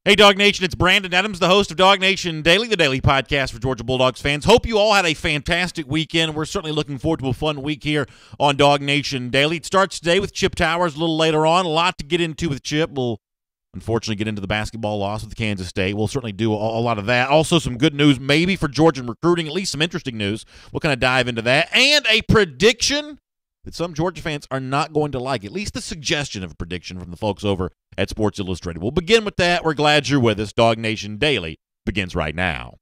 Hey, DawgNation, it's Brandon Adams, the host of DawgNation Daily, the daily podcast for Georgia Bulldogs fans. Hope you all had a fantastic weekend. We're certainly looking forward to a fun week here on DawgNation Daily. It starts today with Chip Towers a little later on. A lot to get into with Chip. We'll unfortunately get into the basketball loss with Kansas State. We'll certainly do a lot of that. Also, some good news maybe for Georgia recruiting, at least some interesting news. We'll kind of dive into that. And a prediction that some Georgia fans are not going to like, at least the suggestion of a prediction from the folks over at Sports Illustrated. We'll begin with that. We're glad you're with us. DawgNation Daily begins right now.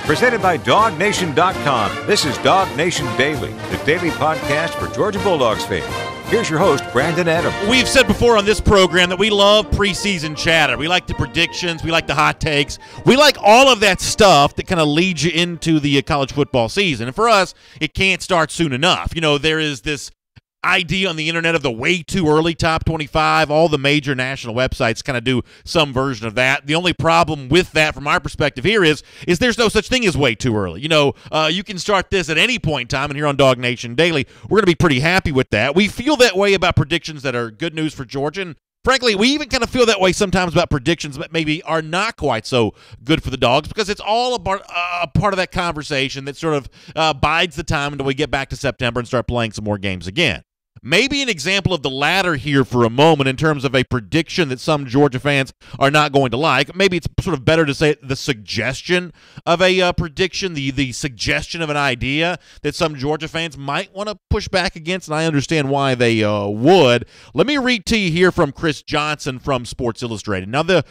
Presented by DawgNation.com, this is DawgNation Daily, the daily podcast for Georgia Bulldogs fans. Here's your host, Brandon Adams. We've said before on this program that we love preseason chatter. We like the predictions. We like the hot takes. We like all of that stuff that kind of leads you into the college football season. And for us, it can't start soon enough. You know, there is this idea on the internet of the way too early top 25. All the major national websites kind of do some version of that. The only problem with that from our perspective here is there's no such thing as way too early. You know, you can start this at any point in time, and here on DawgNation Daily, we're going to be pretty happy with that. We feel that way about predictions that are good news for Georgia, and frankly, we even kind of feel that way sometimes about predictions that maybe are not quite so good for the Dogs, because it's all a part of that conversation that sort of bides the time until we get back to September and start playing some more games again. Maybe an example of the latter here for a moment in terms of a prediction that some Georgia fans are not going to like. Maybe it's sort of better to say the suggestion of a prediction, the suggestion of an idea that some Georgia fans might want to push back against, and I understand why they would. Let me read to you here from Chris Johnson from Sports Illustrated. Now, the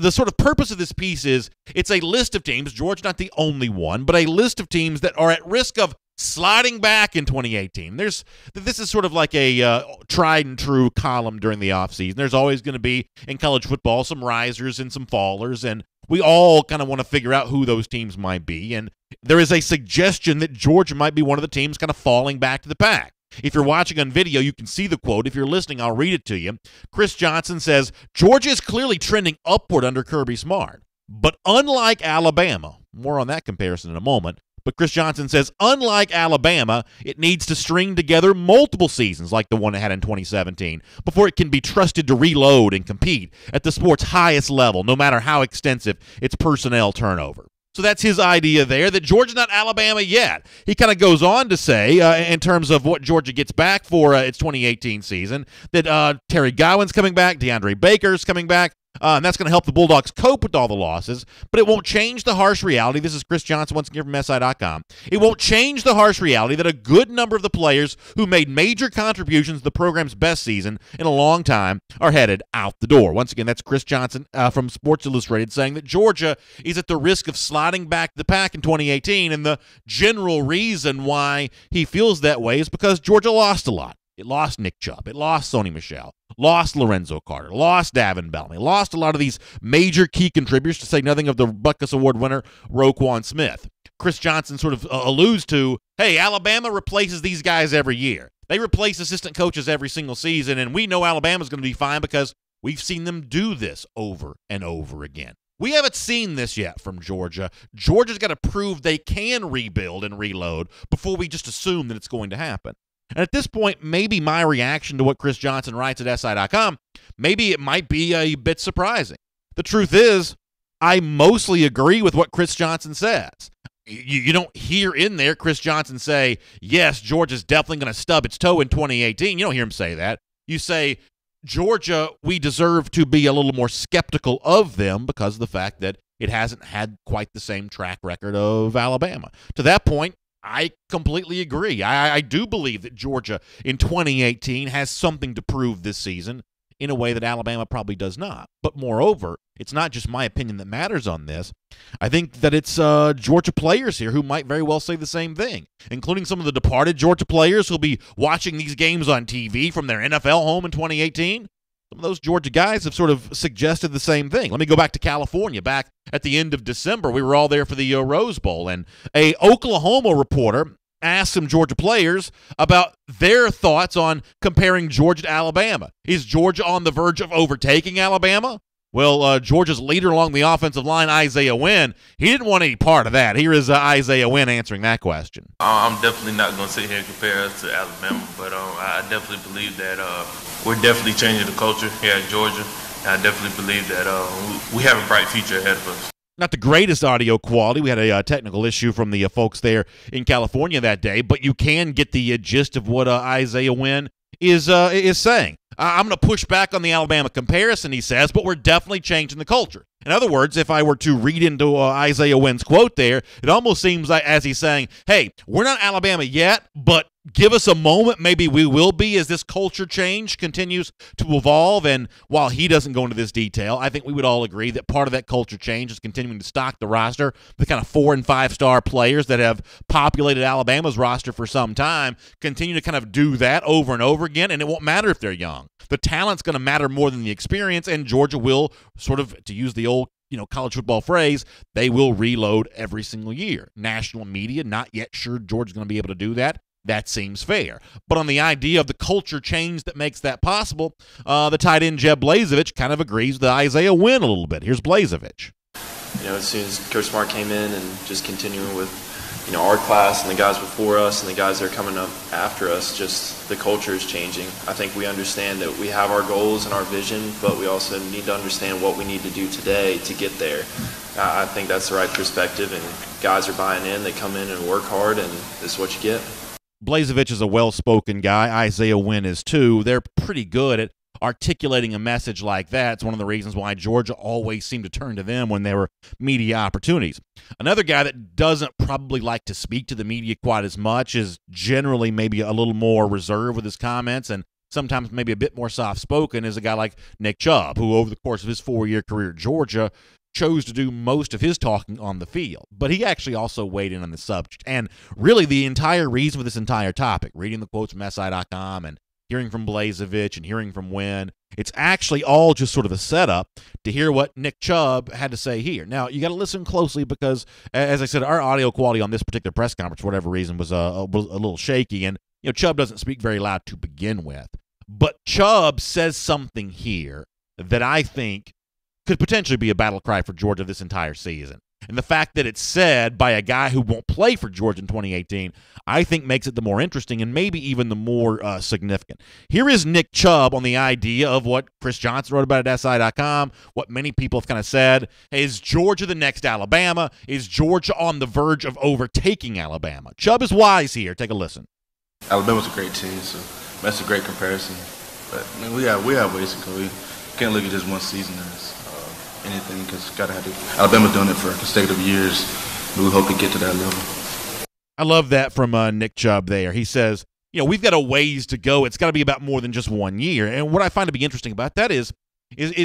sort of purpose of this piece is it's a list of teams, Georgia not the only one, but a list of teams that are at risk of sliding back in 2018. This is sort of like a tried and true column during the offseason. There's always going to be, in college football, some risers and some fallers, and we all kind of want to figure out who those teams might be. And there is a suggestion that Georgia might be one of the teams kind of falling back to the pack. If you're watching on video, you can see the quote. If you're listening, I'll read it to you. Chris Johnson says, "Georgia is clearly trending upward under Kirby Smart, but unlike Alabama," more on that comparison in a moment, but Chris Johnson says, unlike Alabama, it needs to string together multiple seasons like the one it had in 2017 before it can be trusted to reload and compete at the sport's highest level, no matter how extensive its personnel turnover. So that's his idea there, that Georgia's not Alabama yet. He kind of goes on to say, in terms of what Georgia gets back for its 2018 season, that Terry Godwin's coming back, DeAndre Baker's coming back, and that's going to help the Bulldogs cope with all the losses, but it won't change the harsh reality. This is Chris Johnson once again from SI.com. It won't change the harsh reality that a good number of the players who made major contributions to the program's best season in a long time are headed out the door. Once again, that's Chris Johnson from Sports Illustrated saying that Georgia is at the risk of sliding back the pack in 2018, and the general reason why he feels that way is because Georgia lost a lot. It lost Nick Chubb. It lost Sony Michel. Lost Lorenzo Carter. Lost Davin Bellamy. Lost a lot of these major key contributors, to say nothing of the Butkus Award winner, Roquan Smith. Chris Johnson sort of alludes to, hey, Alabama replaces these guys every year. They replace assistant coaches every single season, and we know Alabama's going to be fine because we've seen them do this over and over again. We haven't seen this yet from Georgia. Georgia's got to prove they can rebuild and reload before we just assume that it's going to happen. And at this point, maybe my reaction to what Chris Johnson writes at SI.com, maybe it might be a bit surprising. The truth is, I mostly agree with what Chris Johnson says. You don't hear in there Chris Johnson say, yes, Georgia's definitely going to stub its toe in 2018. You don't hear him say that. You say, Georgia, we deserve to be a little more skeptical of them because of the fact that it hasn't had quite the same track record of Alabama. To that point, I completely agree. I do believe that Georgia in 2018 has something to prove this season in a way that Alabama probably does not. But moreover, it's not just my opinion that matters on this. I think that it's Georgia players here who might very well say the same thing, including some of the departed Georgia players who'll be watching these games on TV from their NFL home in 2018. Some of those Georgia guys have sort of suggested the same thing. Let me go back to California. Back at the end of December, we were all there for the Rose Bowl, and a Oklahoma reporter asked some Georgia players about their thoughts on comparing Georgia to Alabama. Is Georgia on the verge of overtaking Alabama? Well, Georgia's leader along the offensive line, Isaiah Wynn, he didn't want any part of that. Here is Isaiah Wynn answering that question. I'm definitely not going to sit here and compare us to Alabama, but I definitely believe that we're definitely changing the culture here at Georgia. And I definitely believe that we have a bright future ahead of us. Not the greatest audio quality. We had a technical issue from the folks there in California that day, but you can get the gist of what Isaiah Wynn is saying. I'm going to push back on the Alabama comparison, he says, but we're definitely changing the culture. In other words, if I were to read into Isaiah Wynn's quote there, it almost seems like as he's saying, hey, we're not Alabama yet, but give us a moment, maybe we will be as this culture change continues to evolve. And while he doesn't go into this detail, I think we would all agree that part of that culture change is continuing to stock the roster, the kind of 4- and 5-star players that have populated Alabama's roster for some time, continue to kind of do that over and over again, and it won't matter if they're young. The talent's going to matter more than the experience, and Georgia will sort of, to use the old college football phrase, they will reload every single year. National media, not yet sure Georgia's going to be able to do that. That seems fair. But on the idea of the culture change that makes that possible, the tight end Jeb Blazevich kind of agrees with Isaiah Wynn a little bit. Here's Blazevich. As soon as Coach Smart came in and just continuing with, our class and the guys before us and the guys that are coming up after us, just the culture is changing. I think we understand that we have our goals and our vision, but we also need to understand what we need to do today to get there. I think that's the right perspective, and guys are buying in. They come in and work hard, and this is what you get. Blazevich is a well-spoken guy. Isaiah Wynn is too. They're pretty good at articulating a message like that. It's one of the reasons why Georgia always seemed to turn to them when there were media opportunities. Another guy that doesn't probably like to speak to the media quite as much, is generally maybe a little more reserved with his comments and sometimes maybe a bit more soft-spoken, is a guy like Nick Chubb, who over the course of his 4-year career at Georgia chose to do most of his talking on the field. But he actually also weighed in on the subject. And really the entire reason for this entire topic, reading the quotes from SI.com and hearing from Blazevich and hearing from Wynn, it's actually all just sort of a setup to hear what Nick Chubb had to say here. Now, you got to listen closely because, as I said, our audio quality on this particular press conference, for whatever reason, was a little shaky. And, Chubb doesn't speak very loud to begin with. But Chubb says something here that I think could potentially be a battle cry for Georgia this entire season. And the fact that it's said by a guy who won't play for Georgia in 2018, I think makes it the more interesting and maybe even the more significant. Here is Nick Chubb on the idea of what Chris Johnson wrote about at SI.com, what many people have kind of said. Is Georgia the next Alabama? Is Georgia on the verge of overtaking Alabama? Chubb is wise here. Take a listen. Alabama's a great team, so that's a great comparison. But we have ways to go. We can't look at just one season as anything, because got to have to. Alabama's doing it for consecutive years. We hope to get to that level. I love that from Nick Chubb there. He says, we've got a ways to go. It's got to be about more than just 1 year. And what I find to be interesting about that is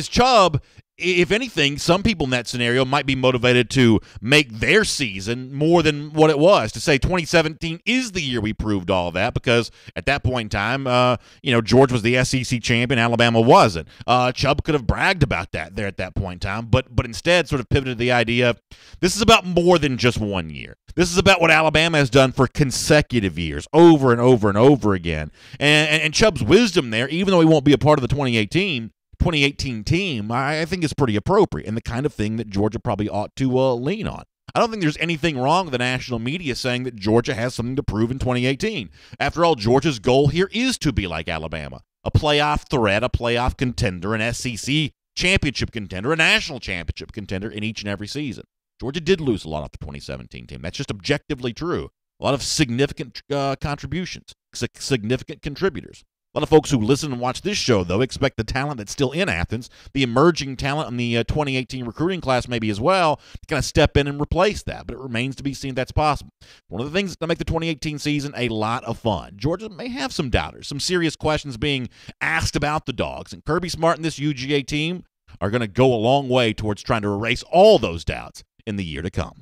Chubb, if anything, some people in that scenario might be motivated to make their season more than what it was, to say 2017 is the year we proved all that, because at that point in time, Georgia was the SEC champion, Alabama wasn't. Chubb could have bragged about that there at that point in time, but instead sort of pivoted to the idea of this is about more than just 1 year. This is about what Alabama has done for consecutive years, over and over and over again. And Chubb's wisdom there, even though he won't be a part of the 2018 team, I think is pretty appropriate and the kind of thing that Georgia probably ought to lean on. I don't think there's anything wrong with the national media saying that Georgia has something to prove in 2018. After all, Georgia's goal here is to be like Alabama, a playoff threat, a playoff contender, an SEC championship contender, a national championship contender in each and every season. Georgia did lose a lot off the 2017 team. That's just objectively true. A lot of significant contributions, significant contributors. A lot of folks who listen and watch this show, though, expect the talent that's still in Athens, the emerging talent in the 2018 recruiting class maybe as well, to kind of step in and replace that. But it remains to be seen if that's possible. One of the things that make the 2018 season a lot of fun. Georgia may have some doubters, some serious questions being asked about the Dogs. And Kirby Smart and this UGA team are going to go a long way towards trying to erase all those doubts in the year to come.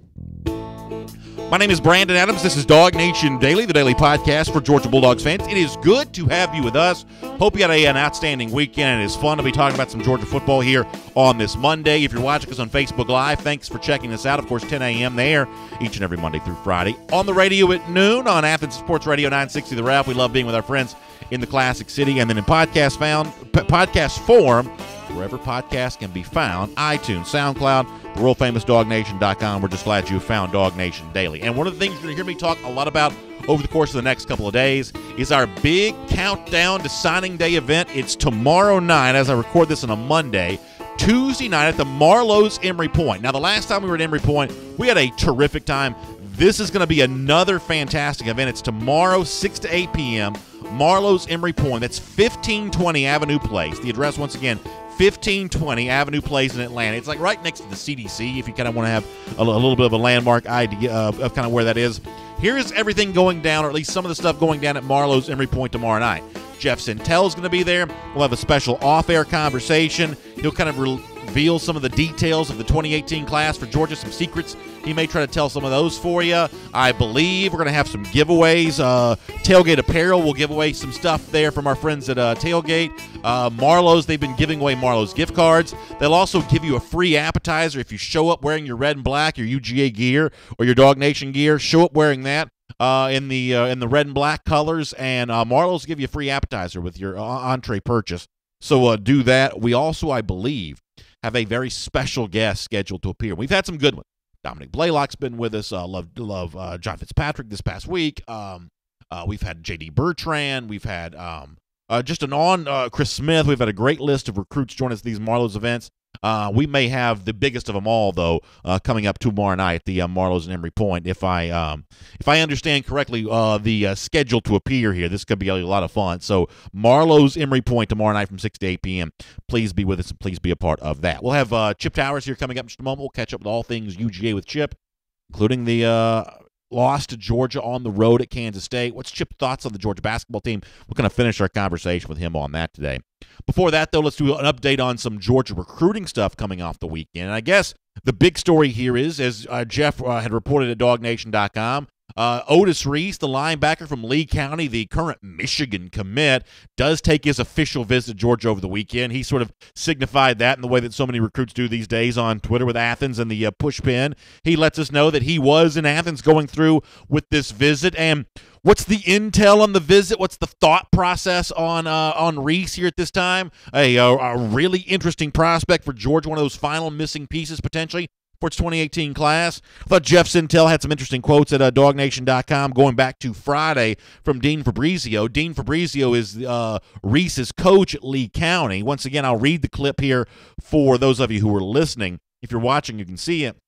My name is Brandon Adams. This is DawgNation Daily, the daily podcast for Georgia Bulldogs fans. It is good to have you with us. Hope you had an outstanding weekend. It is fun to be talking about some Georgia football here on this Monday. If you're watching us on Facebook Live, thanks for checking us out. Of course, 10 a.m. there each and every Monday through Friday. On the radio at noon on Athens Sports Radio 960 The Ref. We love being with our friends in the Classic City. And then in podcast form wherever podcasts can be found, iTunes, SoundCloud, the world-famous DawgNation.com. We're just glad you found DawgNation Daily. And one of the things you're going to hear me talk a lot about over the course of the next couple of days is our big countdown to signing day event. It's tomorrow night, as I record this on a Monday, Tuesday night at the Marlowe's Emery Point. Now, the last time we were at Emery Point, we had a terrific time. This is going to be another fantastic event. It's tomorrow, 6 to 8 p.m., Marlowe's Emery Point. That's 1520 Avenue Place. The address, once again, 1520 Avenue Place in Atlanta. It's like right next to the CDC, if you kind of want to have a little bit of a landmark idea of kind of where that is. Here's everything going down, or at least some of the stuff going down at Marlowe's Emery Point tomorrow night. Jeff Sintel's going to be there. We'll have a special off-air conversation. He'll kind of reveal some of the details of the 2018 class for Georgia, some secrets. He may try to tell some of those for you. I believe we're going to have some giveaways. Tailgate Apparel will give away some stuff there from our friends at Tailgate. Marlowe's, they've been giving away Marlowe's gift cards. They'll also give you a free appetizer if you show up wearing your red and black, your UGA gear, or your DawgNation gear. Show up wearing that. In the red and black colors, and Marlowe's give you a free appetizer with your entree purchase. So do that. We also, I believe, have a very special guest scheduled to appear. We've had some good ones. Dominic Blaylock's been with us. Love John Fitzpatrick this past week. We've had J.D. Bertrand. We've had Chris Smith. We've had a great list of recruits join us at these Marlowe's events. We may have the biggest of them all, though, coming up tomorrow night at the Marlowe's and Emery Point. If I understand correctly, the schedule to appear here, this could be a lot of fun. So Marlowe's Emery Point tomorrow night from 6 to 8 p.m. Please be with us and please be a part of that. We'll have Chip Towers here coming up in just a moment. We'll catch up with all things UGA with Chip, including the loss to Georgia on the road at Kansas State. What's Chip's thoughts on the Georgia basketball team? We're going to finish our conversation with him on that today. Before that, though, let's do an update on some Georgia recruiting stuff coming off the weekend. And I guess the big story here is, as Jeff had reported at DawgNation.com, Otis Reese, the linebacker from Lee County, the current Michigan commit, does take his official visit to Georgia over the weekend. He sort of signified that in the way that so many recruits do these days on Twitter with Athens and the push pin. He lets us know that he was in Athens going through with this visit. And what's the intel on the visit? What's the thought process on Reese here at this time? A really interesting prospect for Georgia, one of those final missing pieces potentially for its 2018 class. I thought Jeff Sintel had some interesting quotes at DawgNation.com going back to Friday from Dean Fabrizio. Dean Fabrizio is Reese's coach at Lee County. Once again, I'll read the clip here for those of you who are listening. If you're watching, you can see it.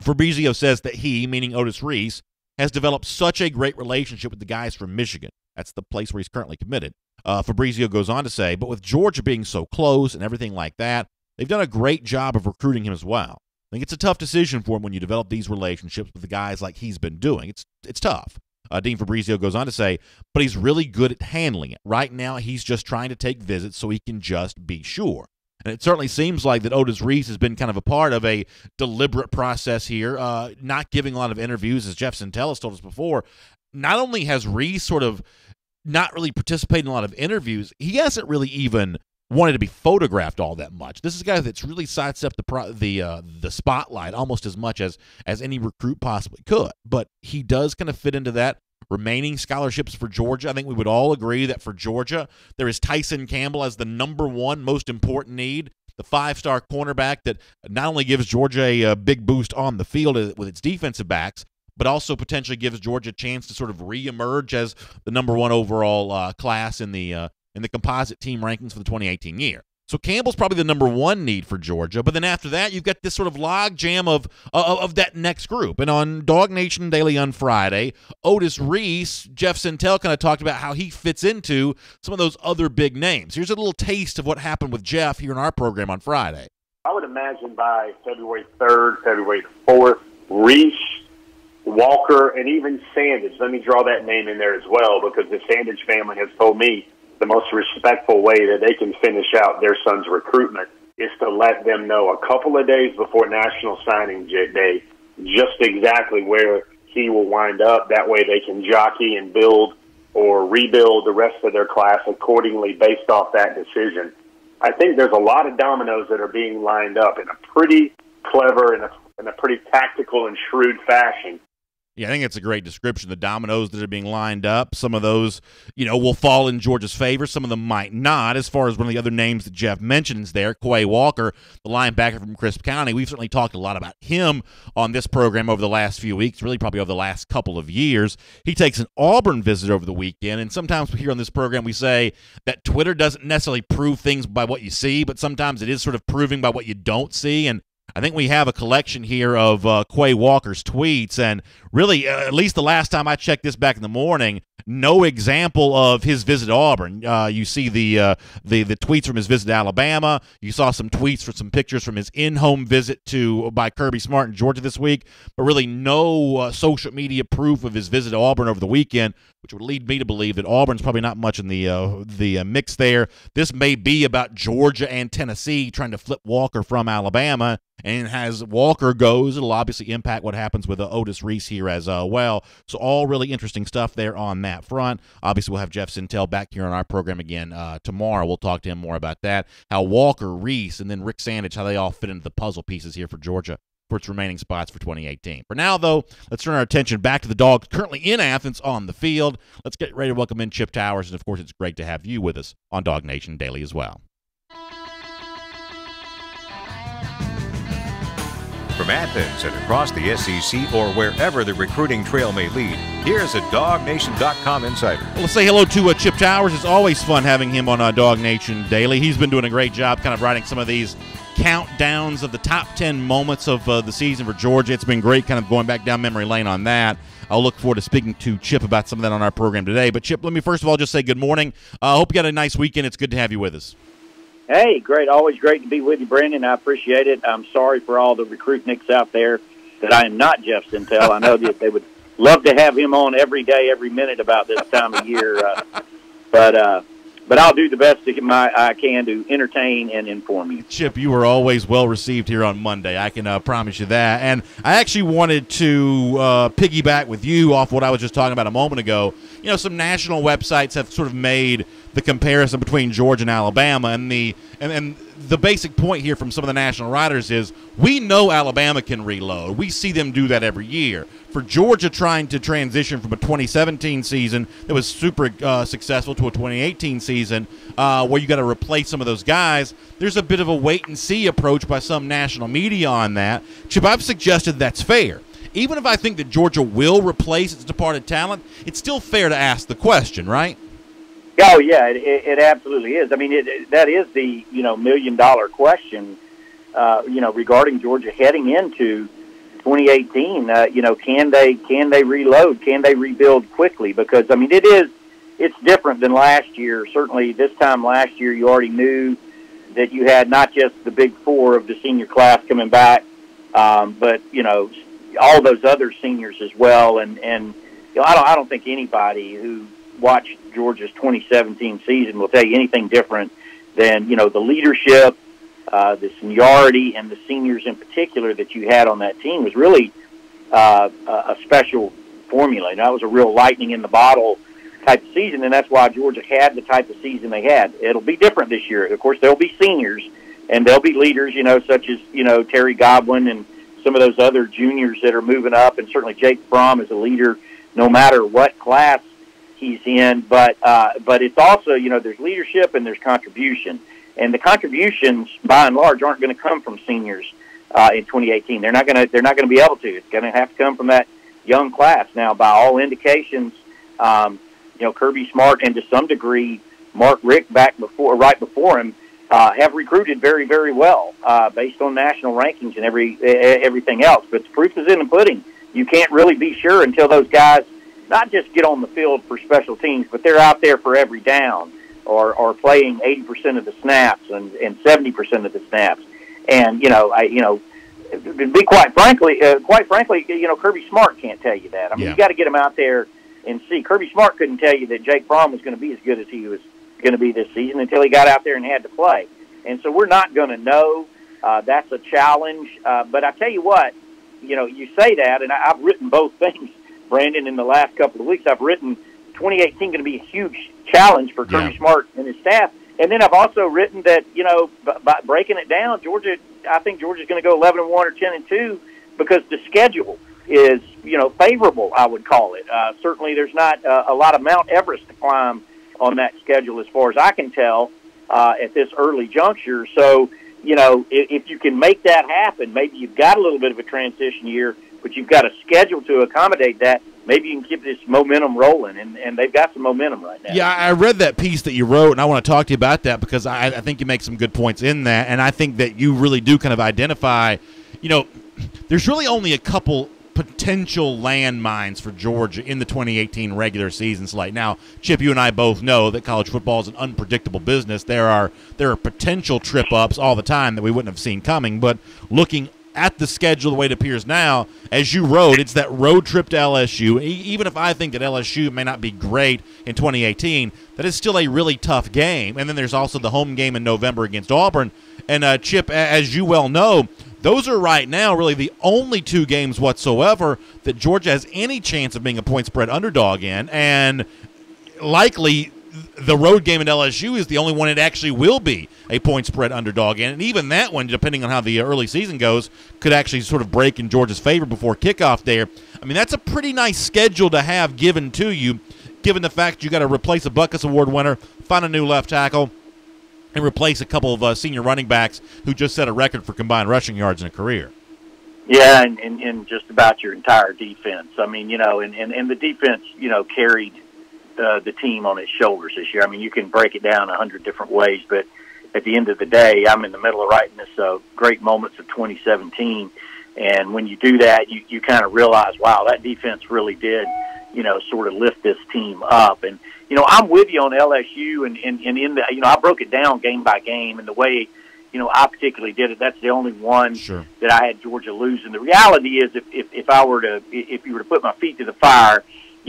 Fabrizio says that he, meaning Otis Reese, has developed such a great relationship with the guys from Michigan. That's the place where he's currently committed. Fabrizio goes on to say, but with Georgia being so close and everything like that, they've done a great job of recruiting him as well. I think it's a tough decision for him when you develop these relationships with the guys like he's been doing. It's tough. Dean Fabrizio goes on to say, but he's really good at handling it. Right now, he's just trying to take visits so he can just be sure. And it certainly seems like that Otis Reese has been kind of a part of a deliberate process here, not giving a lot of interviews, as Jeff Sintel has told us before. Not only has Reese sort of not really participated in a lot of interviews, he hasn't really even wanted to be photographed all that much. This is a guy that's really sidestepped the spotlight almost as much as any recruit possibly could. But he does kind of fit into that. Remaining scholarships for Georgia, I think we would all agree that for Georgia, there is Tyson Campbell as the number one most important need, the five-star cornerback that not only gives Georgia a big boost on the field with its defensive backs, but also potentially gives Georgia a chance to sort of reemerge as the number one overall class in the composite team rankings for the 2018 year. So Campbell's probably the number one need for Georgia, but then after that, you've got this sort of log jam of that next group. And on DawgNation Daily on Friday, Otis Reese, Jeff Sintel kind of talked about how he fits into some of those other big names. Here's a little taste of what happened with Jeff here in our program on Friday. I would imagine by February 3rd, February 4th, Reese, Walker, and even Sandage. Let me draw that name in there as well, because the Sandage family has told me the most respectful way that they can finish out their son's recruitment is to let them know a couple of days before National Signing Day just exactly where he will wind up. That way they can jockey and build or rebuild the rest of their class accordingly based off that decision. I think there's a lot of dominoes that are being lined up in a pretty clever and a pretty tactical and shrewd fashion Yeah, I think it's a great description. The dominoes that are being lined up, some of those, will fall in Georgia's favor. Some of them might not. As far as one of the other names that Jeff mentions there, Quay Walker, the linebacker from Crisp County, we've certainly talked a lot about him on this program over the last few weeks, really probably over the last couple of years. He takes an Auburn visit over the weekend, and sometimes here on this program we say that Twitter doesn't necessarily prove things by what you see, but sometimes it is sort of proving by what you don't see, and I think we have a collection here of Quay Walker's tweets, and really, at least the last time I checked this back in the morning, no example of his visit to Auburn. You see the tweets from his visit to Alabama. You saw some tweets for some pictures from his in-home visit by Kirby Smart in Georgia this week, but really no social media proof of his visit to Auburn over the weekend, which would lead me to believe that Auburn's probably not much in the mix there. This may be about Georgia and Tennessee trying to flip Walker from Alabama, and as Walker goes, it'll obviously impact what happens with Otis Reese here as well. So all really interesting stuff there on that front. Obviously, we'll have Jeff Sintel back here on our program again tomorrow. We'll talk to him more about that, how Walker, Reese, and then Rick Sandage, how they all fit into the puzzle pieces here for Georgia for its remaining spots for 2018. For now, though, let's turn our attention back to the Dogs currently in Athens on the field. Let's get ready to welcome in Chip Towers, and of course, it's great to have you with us on DawgNation Daily as well. From Athens and across the SEC or wherever the recruiting trail may lead, here's a DawgNation.com insider. Well, let's say hello to Chip Towers. It's always fun having him on DawgNation Daily. He's been doing a great job kind of writing some of these countdowns of the top 10 moments of the season for Georgia. It's been great kind of going back down memory lane on that. I'll look forward to speaking to Chip about some of that on our program today. But, Chip, let me first of all just say good morning. I hope you got a nice weekend. It's good to have you with us. Hey, great. Always great to be with you, Brandon. I appreciate it. I'm sorry for all the recruitniks out there that I am not Jeff Sintel. I know that they would love to have him on every day, every minute about this time of year. But I'll do the best I can to entertain and inform you. Chip, you were always well received here on Monday. I can promise you that. And I actually wanted to piggyback with you off what I was just talking about a moment ago. Some national websites have sort of made the comparison between Georgia and Alabama, and the basic point here from some of the national writers is we know Alabama can reload. We see them do that every year. For Georgia trying to transition from a 2017 season that was super successful to a 2018 season where you got to replace some of those guys, there's a bit of a wait-and-see approach by some national media on that. Chip, I've suggested that's fair. Even if I think that Georgia will replace its departed talent, it's still fair to ask the question, right? Oh, yeah, it absolutely is. I mean, that is the, million-dollar question, regarding Georgia heading into 2018. Can they reload? Can they rebuild quickly? Because, I mean, it's different than last year. Certainly this time last year you already knew that you had not just the big four of the senior class coming back, but, all those other seniors as well. And I don't think anybody who watched Georgia's 2017 season will tell you anything different than, the leadership, the seniority, and the seniors in particular that you had on that team was really a special formula. And that was a real lightning in the bottle type of season, and that's why Georgia had the type of season they had. It'll be different this year. Of course, there'll be seniors, and there'll be leaders, such as, Terry Godwin and some of those other juniors that are moving up, and certainly Jake Fromm is a leader no matter what class he's in. But it's also, there's leadership and there's contribution. And the contributions, by and large, aren't going to come from seniors in 2018. They're not going to be able to. It's going to have to come from that young class. Now, by all indications, Kirby Smart and to some degree Mark Richt right before him have recruited very, very well based on national rankings and everything else. But the proof is in the pudding. You can't really be sure until those guys not just get on the field for special teams, but they're out there for every down or playing 80% of the snaps and 70% of the snaps. And to be quite frankly, Kirby Smart can't tell you that. I mean, You got to get him out there and see. Kirby Smart couldn't tell you that Jake Fromm was going to be as good as he was going to be this season until he got out there and had to play. And so we're not going to know. That's a challenge. But I tell you what, you say that, and I've written both things, Brandon, in the last couple of weeks. I've written 2018 going to be a huge challenge for Kirby Smart and his staff. And then I've also written that, by breaking it down, I think Georgia's going to go 11-1 or 10-2 because the schedule favorable, I would call it. Certainly there's not a lot of Mount Everest to climb on that schedule as far as I can tell at this early juncture. So, if you can make that happen, maybe you've got a little bit of a transition year, but you've got a schedule to accommodate that. Maybe you can keep this momentum rolling, and they've got some momentum right now. Yeah, I read that piece that you wrote, and I want to talk to you about that because I think you make some good points in that, and I think that you really do kind of identify, there's really only a couple potential landmines for Georgia in the 2018 regular season slate. Now, Chip, you and I both know that college football is an unpredictable business. There are potential trip-ups all the time that we wouldn't have seen coming, but looking at the schedule the way it appears now, as you wrote, it's that road trip to LSU. Even if I think that LSU may not be great in 2018, that is still a really tough game. And then there's also the home game in November against Auburn. And, Chip, as you well know, those are right now really the only two games whatsoever that Georgia has any chance of being a point spread underdog in. And likely the road game at LSU is the only one it actually will be a point spread underdog in. And even that one, depending on how the early season goes, could actually sort of break in Georgia's favor before kickoff there. I mean, that's a pretty nice schedule to have given to you, given the fact you got to replace a Butkus Award winner, find a new left tackle, and replace a couple of senior running backs who just set a record for combined rushing yards in a career. Yeah, and just about your entire defense. I mean, and the defense, carried the team on its shoulders this year. I mean, you can break it down 100 different ways, but at the end of the day, I'm in the middle of writing this great moments of 2017, and when you do that, you kind of realize, wow, that defense really did, sort of lift this team up. And I'm with you on LSU, and in the, I broke it down game by game, and the way, I particularly did it, that's the only one that I had Georgia losing. The reality is, if you were to put my feet to the fire,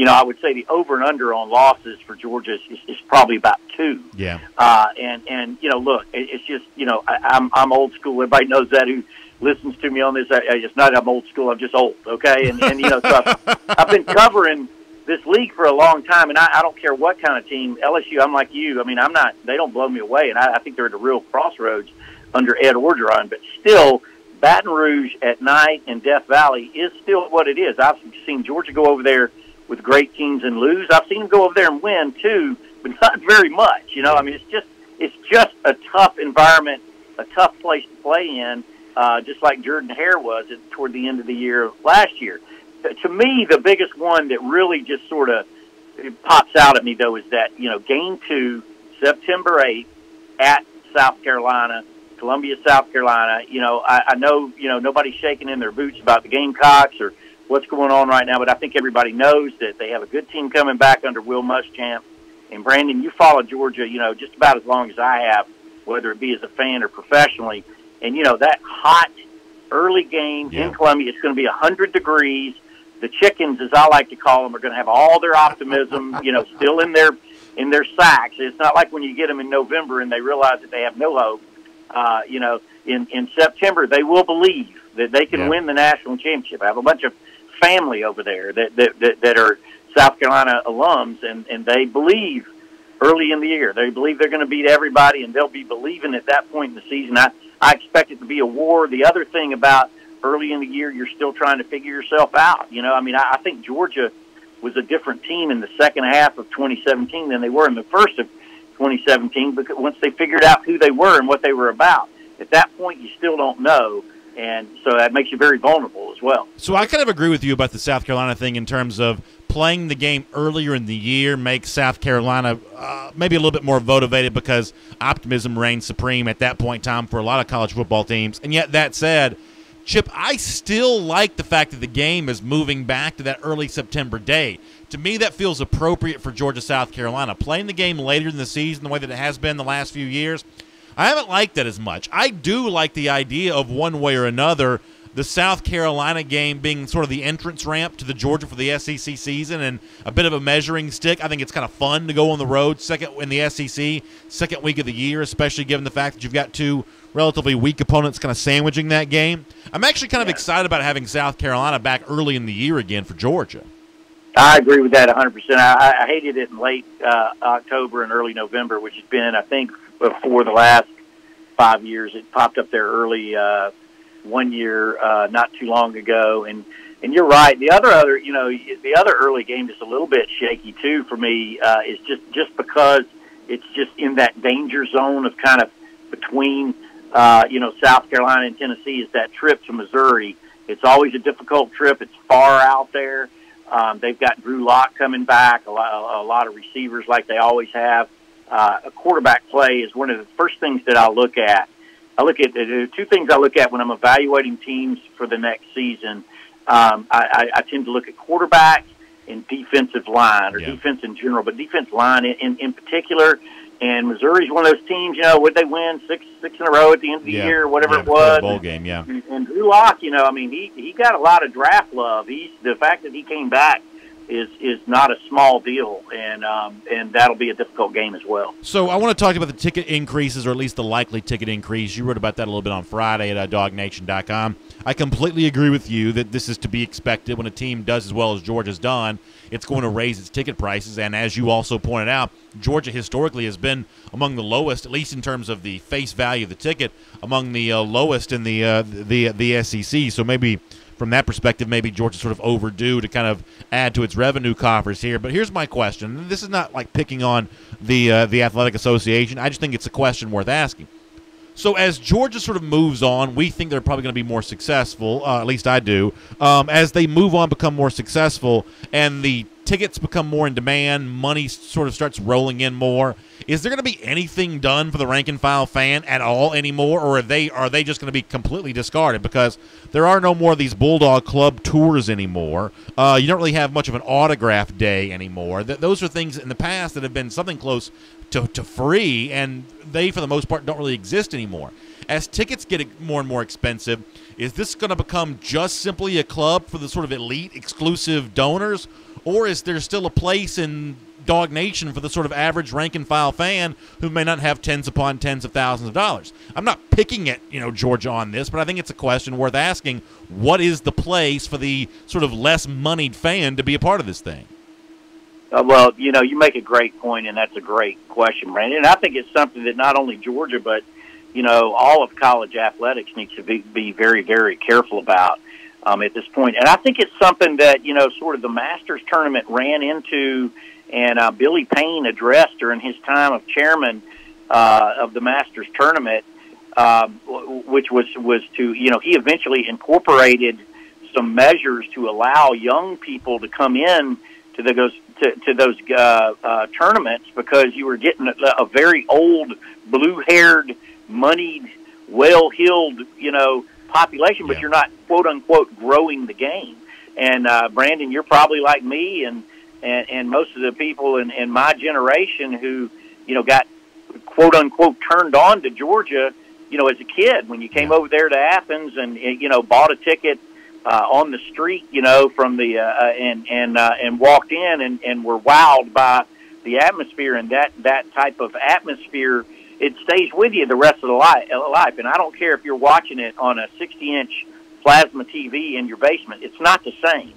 I would say the over and under on losses for Georgia is probably about 2. Yeah. And look, it's just, I'm old school. Everybody knows that who listens to me on this. It's not I'm old school. I'm just old. Okay. And so I've been covering this league for a long time, and I don't care what kind of team. LSU, I'm like you. I mean, they don't blow me away, and I think they're at a real crossroads under Ed Orgeron, but still, Baton Rouge at night and Death Valley is still what it is. I've seen Georgia go over there with great teams and lose. I've seen them go over there and win too, but not very much. I mean, it's just a tough environment, a tough place to play in, just like Jordan-Hare was toward the end of the year last year. To me, the biggest one that really just sort of pops out at me, though, is that, Game 2, September 8th, at South Carolina, Columbia, South Carolina. I know, nobody's shaking in their boots about the Gamecocks or what's going on right now, but I think everybody knows that they have a good team coming back under Will Muschamp. And, Brandon, you follow Georgia, just about as long as I have, whether it be as a fan or professionally. And, that hot early game in Columbia, it's going to be 100 degrees. The chickens, as I like to call them, are going to have all their optimism, still in their sacks. It's not like when you get them in November and they realize that they have no hope. In September, they will believe that they can win the national championship. I have a bunch of family over there that are South Carolina alums, and they believe early in the year. They believe they're going to beat everybody, and they'll be believing at that point in the season. I expect it to be a war. The other thing about early in the year, you're still trying to figure yourself out. I think Georgia was a different team in the second half of 2017 than they were in the first of 2017, because once they figured out who they were and what they were about. At that point, you still don't know, and so that makes you very vulnerable as well. So I kind of agree with you about the South Carolina thing in terms of playing the game earlier in the year makes South Carolina maybe a little bit more motivated because optimism reigns supreme at that point in time for a lot of college football teams. And yet, that said, Chip, I still like the fact that the game is moving back to that early September date. To me, that feels appropriate for Georgia, South Carolina. Playing the game later in the season the way that it has been the last few years, I haven't liked that as much. I do like the idea of one way or another the South Carolina game being sort of the entrance ramp to the Georgia for the SEC season and a bit of a measuring stick. I think it's kind of fun to go on the road second in the SEC, second week of the year, especially given the fact that you've got two relatively weak opponents kind of sandwiching that game. I'm actually kind of excited about having South Carolina back early in the year again for Georgia. I agree with that 100%. I hated it in late October and early November, which has been, I think, for the last 5 years. It popped up there early 1 year not too long ago. And And you're right. The other early game is a little bit shaky too for me. Is just because it's just in that danger zone of kind of between South Carolina and Tennessee. Is that trip to Missouri? It's always a difficult trip. It's far out there. They've got Drew Lock coming back. A lot of receivers like they always have. A quarterback play is one of the first things that I look at. Two things I look at when I'm evaluating teams for the next season. I tend to look at quarterback and defensive line, or defense in general, but defensive line in particular. And Missouri's one of those teams, would they win six in a row at the end of the year, whatever it was? Bowl game, yeah. And Drew Lock, he got a lot of draft love. The fact that he came back is not a small deal, and that'll be a difficult game as well. So I want to talk about the ticket increases, or at least the likely ticket increase. You wrote about that a little bit on Friday at DawgNation.com. I completely agree with you that this is to be expected. When a team does as well as Georgia's done, it's going to raise its ticket prices. And as you also pointed out, Georgia historically has been among the lowest, at least in terms of the face value of the ticket, among the lowest in the SEC. So maybe from that perspective, maybe Georgia's sort of overdue to kind of add to its revenue coffers here. But here's my question. This is not like picking on the Athletic Association. I just think it's a question worth asking. So as Georgia sort of moves on, we think they're probably going to be more successful, at least I do. As they move on, become more successful, and the tickets become more in demand, money sort of starts rolling in more, is there going to be anything done for the rank-and-file fan at all anymore, or are they just going to be completely discarded because there are no more of these Bulldog Club tours anymore? You don't really have much of an autograph day anymore. Those are things in the past that have been something close to free, and they, for the most part, don't really exist anymore. As tickets get more and more expensive, is this going to become just simply a club for the sort of elite, exclusive donors, or is there still a place in DawgNation for the sort of average rank-and-file fan who may not have tens upon tens of thousands of dollars? I'm not picking at Georgia on this, but I think it's a question worth asking. What is the place for the sort of less moneyed fan to be a part of this thing? Well, you make a great point, and that's a great question, Brandon. And I think it's something that not only Georgia, but all of college athletics needs to be very, very careful about at this point. And I think it's something that sort of the Masters tournament ran into, and Billy Payne addressed during his time of chairman of the Masters tournament, which was to he eventually incorporated some measures to allow young people to come in to those tournaments, because you were getting a very old, blue-haired, moneyed, well-heeled, population, but you're not, quote-unquote, growing the game. And, Brandon, you're probably like me and most of the people in my generation who, got, quote-unquote, turned on to Georgia, as a kid when you came over there to Athens and, bought a ticket on the street, from the and walked in and were wowed by the atmosphere, and that type of atmosphere, it stays with you the rest of the life. And I don't care if you're watching it on a 60-inch plasma TV in your basement; it's not the same.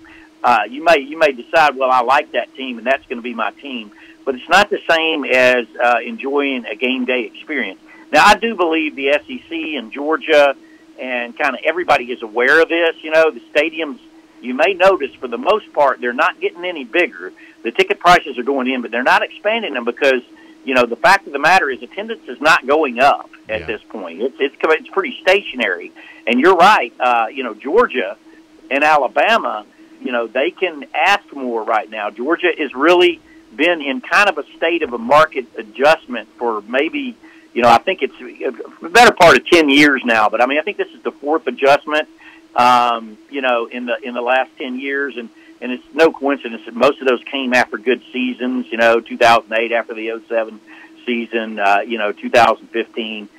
You may decide, well, I like that team, and that's going to be my team, but it's not the same as enjoying a game day experience. Now, I do believe the SEC and Georgia and kind of everybody is aware of this. The stadiums, you may notice, for the most part, they're not getting any bigger. The ticket prices are going in, but they're not expanding them because, the fact of the matter is attendance is not going up at this point. It's pretty stationary. And you're right, Georgia and Alabama, they can ask more right now. Georgia has really been in kind of a state of a market adjustment for maybe, I think it's the better part of 10 years now, but I think this is the fourth adjustment, in the last 10 years, and it's no coincidence that most of those came after good seasons. 2008 after the 2007 season, 2015,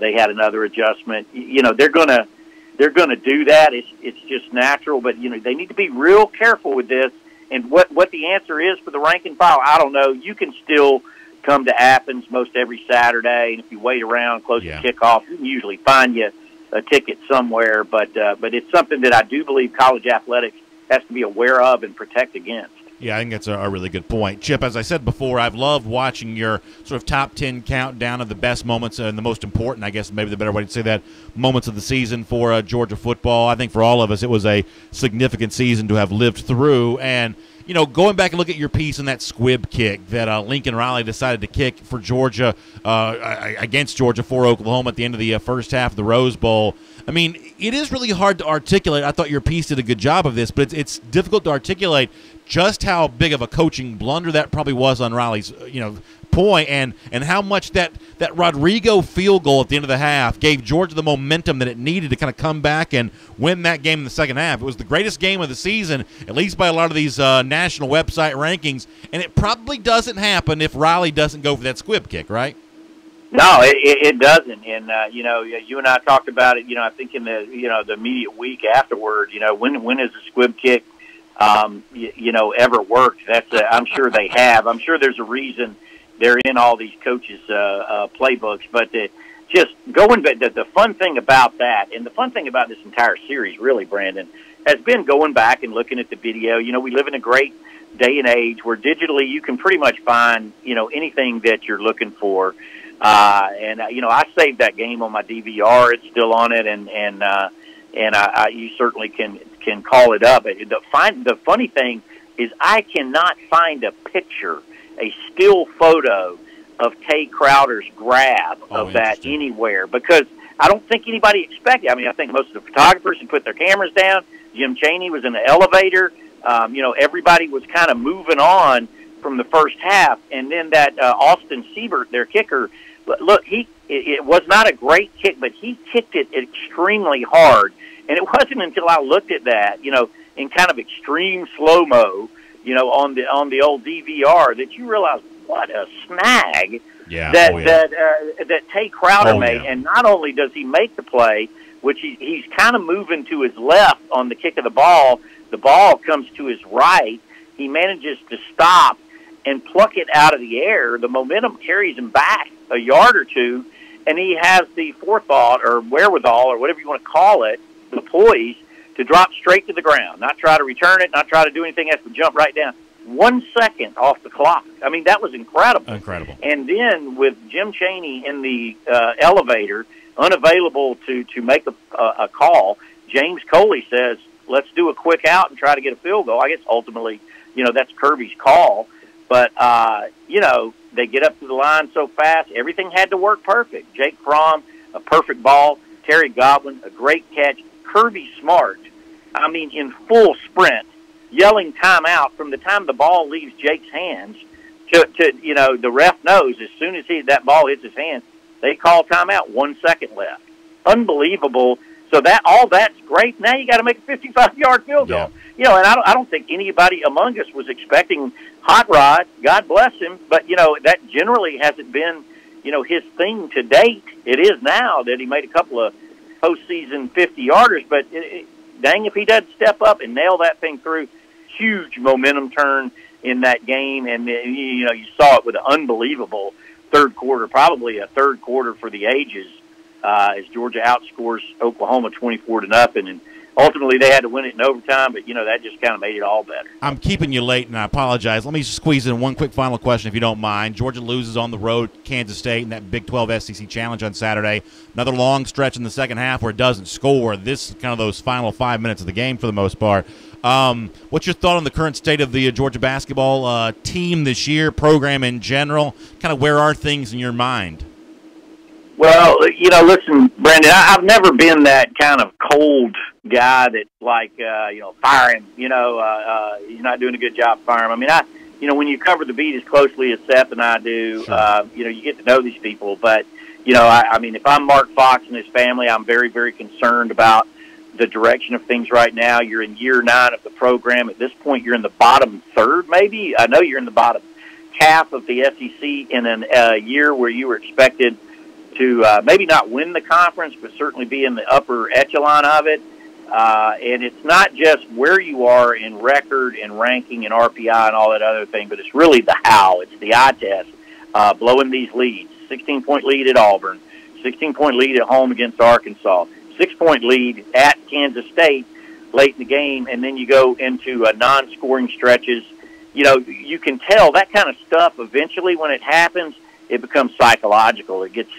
they had another adjustment. They're gonna do that. It's just natural, but they need to be real careful with this. And what the answer is for the rank and file, I don't know. You can still come to Athens most every Saturday, and if you wait around close to kickoff, you can usually find you a ticket somewhere. But it's something that I do believe college athletics has to be aware of and protect against. Yeah, I think that's a really good point. Chip, as I said before, I've loved watching your sort of top 10 countdown of the best moments and the most important, I guess maybe the better way to say that, moments of the season for Georgia football. I think for all of us it was a significant season to have lived through. And, you know, going back and look at your piece in that squib kick that Lincoln Riley decided to kick for Georgia, against Georgia for Oklahoma at the end of the first half of the Rose Bowl, I mean, it is really hard to articulate. I thought your piece did a good job of this, but it's difficult to articulate just how big of a coaching blunder that probably was on Riley's, point, and how much that Rodrigo field goal at the end of the half gave Georgia the momentum that it needed to kind of come back and win that game in the second half. It was the greatest game of the season, at least by a lot of these national website rankings, and it probably doesn't happen if Riley doesn't go for that squib kick, right? No, it doesn't. And, you and I talked about it, I think in the immediate week afterward, when has a squib kick, ever worked? I'm sure they have. I'm sure there's a reason they're in all these coaches' playbooks. But just going back, the fun thing about that, and the fun thing about this entire series, really, Brandon, has been going back and looking at the video. We live in a great day and age where digitally you can pretty much find, anything that you're looking for. I saved that game on my DVR. It's still on it, and you certainly can call it up. The funny thing is I cannot find a picture, a still photo of Tay Crowder's grab of that anywhere, because I don't think anybody expected. I mean, I think most of the photographers had put their cameras down. Jim Chaney was in the elevator. Everybody was kind of moving on from the first half, and then that Austin Siebert, their kicker, look, it was not a great kick, but he kicked it extremely hard. And it wasn't until I looked at that, in kind of extreme slow-mo, on the old DVR, that you realize what a snag that Tay Crowder made. And not only does he make the play, which he's kind of moving to his left on the kick of the ball comes to his right. He manages to stop and pluck it out of the air. The momentum carries him back a yard or two, and he has the forethought or wherewithal or whatever you want to call it, the poise to drop straight to the ground, not try to return it, not try to do anything else, but jump right down. 1 second off the clock. I mean, that was incredible. Incredible. And then with Jim Chaney in the elevator, unavailable to make a call, James Coley says, let's do a quick out and try to get a field goal. I guess ultimately, that's Kirby's call. But, they get up to the line so fast. Everything had to work perfect. Jake Fromm, a perfect ball. Terry Godwin, a great catch. Kirby Smart, I mean, in full sprint, yelling timeout from the time the ball leaves Jake's hands to the ref knows as soon as that ball hits his hands, they call timeout, 1 second left. Unbelievable. So all that's great. Now you got to make a 55-yard field goal. Yeah. And I don't think anybody among us was expecting Hot Rod. God bless him, but that generally hasn't been his thing to date. It is now that he made a couple of postseason 50-yarders, but dang if he doesn't step up and nail that thing through. Huge momentum turn in that game, and you saw it with an unbelievable third quarter, probably a third quarter for the ages. As Georgia outscores Oklahoma 24-0, and ultimately they had to win it in overtime. But that just kind of made it all better. I'm keeping you late, and I apologize. Let me squeeze in one quick final question, if you don't mind. Georgia loses on the road, Kansas State, in that Big 12 SEC Challenge on Saturday. Another long stretch in the second half where it doesn't score. This is kind of those final 5 minutes of the game for the most part. What's your thought on the current state of the Georgia basketball team this year, program in general? Kind of where are things in your mind? Well, listen, Brandon, I've never been that kind of cold guy that's like, fire him, he's not doing a good job, fire him. I mean, when you cover the beat as closely as Seth and I do, sure. You get to know these people. But, I mean, if I'm Mark Fox and his family, I'm very, very concerned about the direction of things right now. You're in year 9 of the program. At this point, you're in the bottom third, maybe. I know you're in the bottom half of the SEC in a year where you were expected to maybe not win the conference, but certainly be in the upper echelon of it. And it's not just where you are in record and ranking and RPI and all that other thing, but it's really the how. It's the eye test, blowing these leads. 16-point lead at Auburn, 16-point lead at home against Arkansas, 6-point lead at Kansas State late in the game, and then you go into non-scoring stretches you can tell that kind of stuff eventually when it happens, it becomes psychological. It gets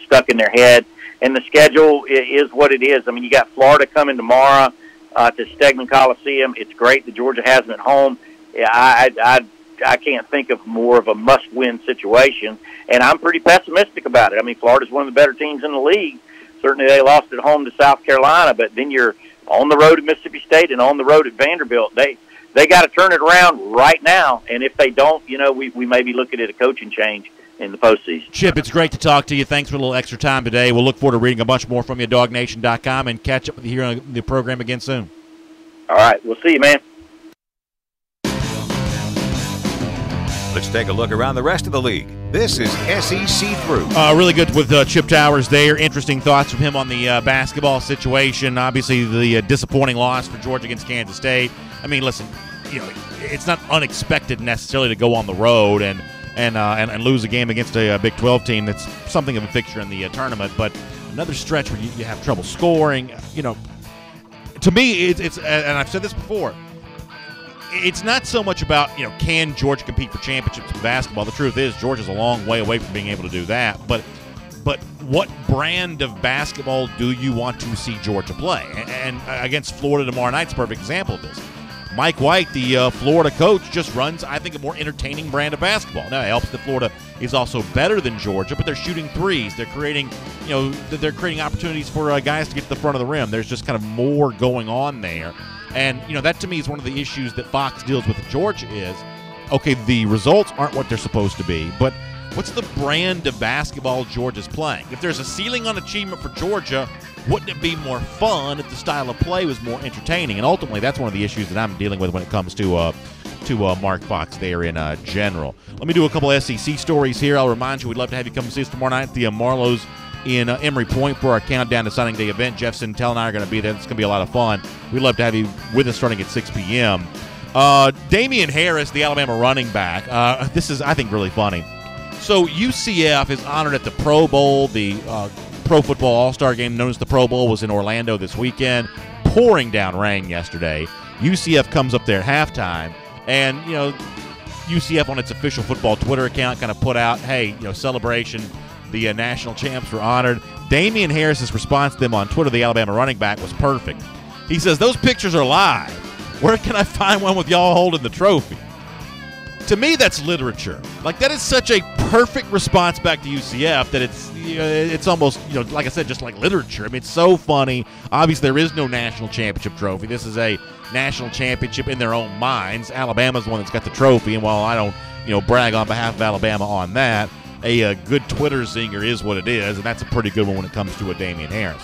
stuck in their head. And the schedule is what it is. I mean, you got Florida coming tomorrow to Stegman Coliseum. It's great that Georgia has them at home. I can't think of more of a must-win situation, and I'm pretty pessimistic about it. I mean, Florida's one of the better teams in the league. Certainly they lost at home to South Carolina, but then you're on the road at Mississippi State and on the road at Vanderbilt. They got to turn it around right now, and if they don't, we may be looking at a coaching change in the postseason. Chip, it's great to talk to you. Thanks for a little extra time today. We'll look forward to reading a bunch more from you at DawgNation.com and catch up with you here on the program again soon. All right. We'll see you, man. Let's take a look around the rest of the league. This is SEC Through. Really good with Chip Towers there. Interesting thoughts from him on the basketball situation. Obviously, the disappointing loss for Georgia against Kansas State. I mean, listen, it's not unexpected necessarily to go on the road and lose a game against a Big 12 team that's something of a fixture in the tournament. But another stretch where you have trouble scoring. To me, it's and I've said this before. It's not so much about, can Georgia compete for championships in basketball. The truth is Georgia's a long way away from being able to do that. But what brand of basketball do you want to see Georgia play? And against Florida tomorrow night's a perfect example of this. Mike White, the Florida coach, just runs, I think, a more entertaining brand of basketball. Now, it helps that Florida is also better than Georgia, but they're shooting threes. They're creating, opportunities for guys to get to the front of the rim. There's just kind of more going on there. And, that to me is one of the issues that Fox deals with Georgia is, okay, the results aren't what they're supposed to be, but what's the brand of basketball Georgia's playing? If there's a ceiling on achievement for Georgia, wouldn't it be more fun if the style of play was more entertaining? And ultimately, that's one of the issues that I'm dealing with when it comes to Mark Fox there in general. Let me do a couple SEC stories here. I'll remind you, we'd love to have you come see us tomorrow night at the Marlows in Emory Point for our Countdown to Signing Day event. Jeff Sintel and I are going to be there. It's going to be a lot of fun. We'd love to have you with us starting at 6 p.m. Damian Harris, the Alabama running back. This is, I think, really funny. So UCF is honored at the Pro Bowl. The Pro Football All-Star Game, known as the Pro Bowl, was in Orlando this weekend. Pouring down rain yesterday. UCF comes up there at halftime, and UCF on its official football Twitter account kind of put out, hey, celebration. The national champs were honored. Damian Harris's response to them on Twitter, the Alabama running back, was perfect. He says, "Those pictures are live. Where can I find one with y'all holding the trophy?" To me, that's literature. Like, that is such a perfect response back to UCF that it's almost, like I said, just like literature. I mean, it's so funny. Obviously, there is no national championship trophy. This is a national championship in their own minds. Alabama's the one that's got the trophy, and while I don't, brag on behalf of Alabama on that, a good Twitter zinger is what it is, and that's a pretty good one when it comes to a Damian Harris.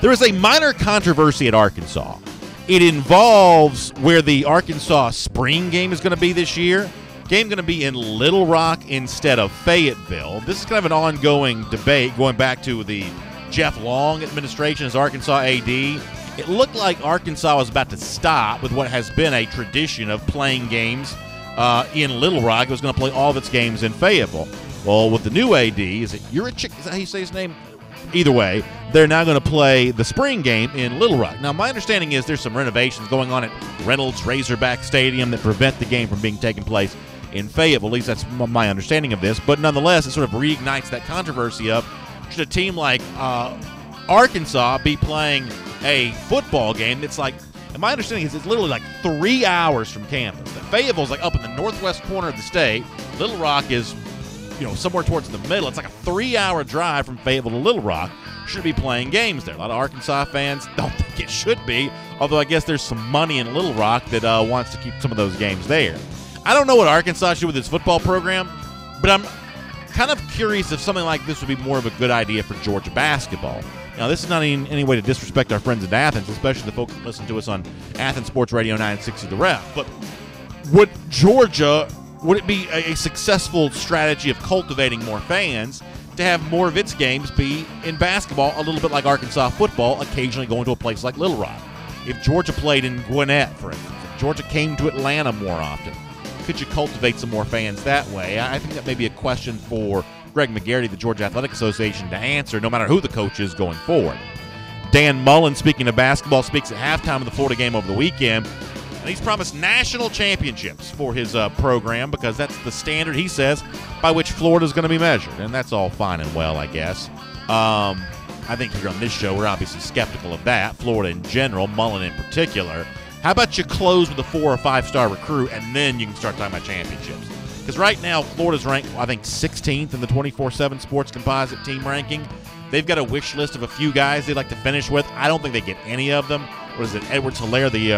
There is a minor controversy at Arkansas. It involves where the Arkansas spring game is going to be this year. Game going to be in Little Rock instead of Fayetteville. This is kind of an ongoing debate going back to the Jeff Long administration as Arkansas AD. It looked like Arkansas was about to stop with what has been a tradition of playing games in Little Rock. It was going to play all of its games in Fayetteville. Well, with the new AD, is it Urich? Is that how you say his name? Either way, they're now going to play the spring game in Little Rock. Now, my understanding is there's some renovations going on at Reynolds Razorback Stadium that prevent the game from being taken place in Fayetteville. At least that's my understanding of this. But nonetheless, it sort of reignites that controversy of, should a team like Arkansas be playing a football game that's like, and my understanding is it's literally like 3 hours from campus. Fayetteville's like up in the northwest corner of the state. Little Rock is, somewhere towards the middle. It's like a 3-hour drive from Fayetteville to Little Rock. Should be playing games there. A lot of Arkansas fans don't think it should be, although I guess there's some money in Little Rock that wants to keep some of those games there. I don't know what Arkansas should with its football program, but I'm kind of curious if something like this would be more of a good idea for Georgia basketball. Now, this is not in any way to disrespect our friends in Athens, especially the folks that listen to us on Athens Sports Radio 960 The Ref, but would it be a successful strategy of cultivating more fans to have more of its games be in basketball, a little bit like Arkansas football, occasionally going to a place like Little Rock? If Georgia played in Gwinnett, for instance, if Georgia came to Atlanta more often, could you cultivate some more fans that way? I think that may be a question for Greg McGarity, the Georgia Athletic Association, to answer, no matter who the coach is going forward. Dan Mullen, speaking of basketball, speaks at halftime of the Florida game over the weekend. And he's promised national championships for his program because that's the standard, he says, by which Florida's going to be measured. And that's all fine and well, I guess. I think here on this show, we're obviously skeptical of that, Florida in general, Mullen in particular. How about you close with a 4 or 5-star recruit, and then you can start talking about championships? Because right now, Florida's ranked, I think, 16th in the 24/7 Sports Composite team ranking. They've got a wish list of a few guys they'd like to finish with. I don't think they get any of them. What is it? Edwards-Hilaire, the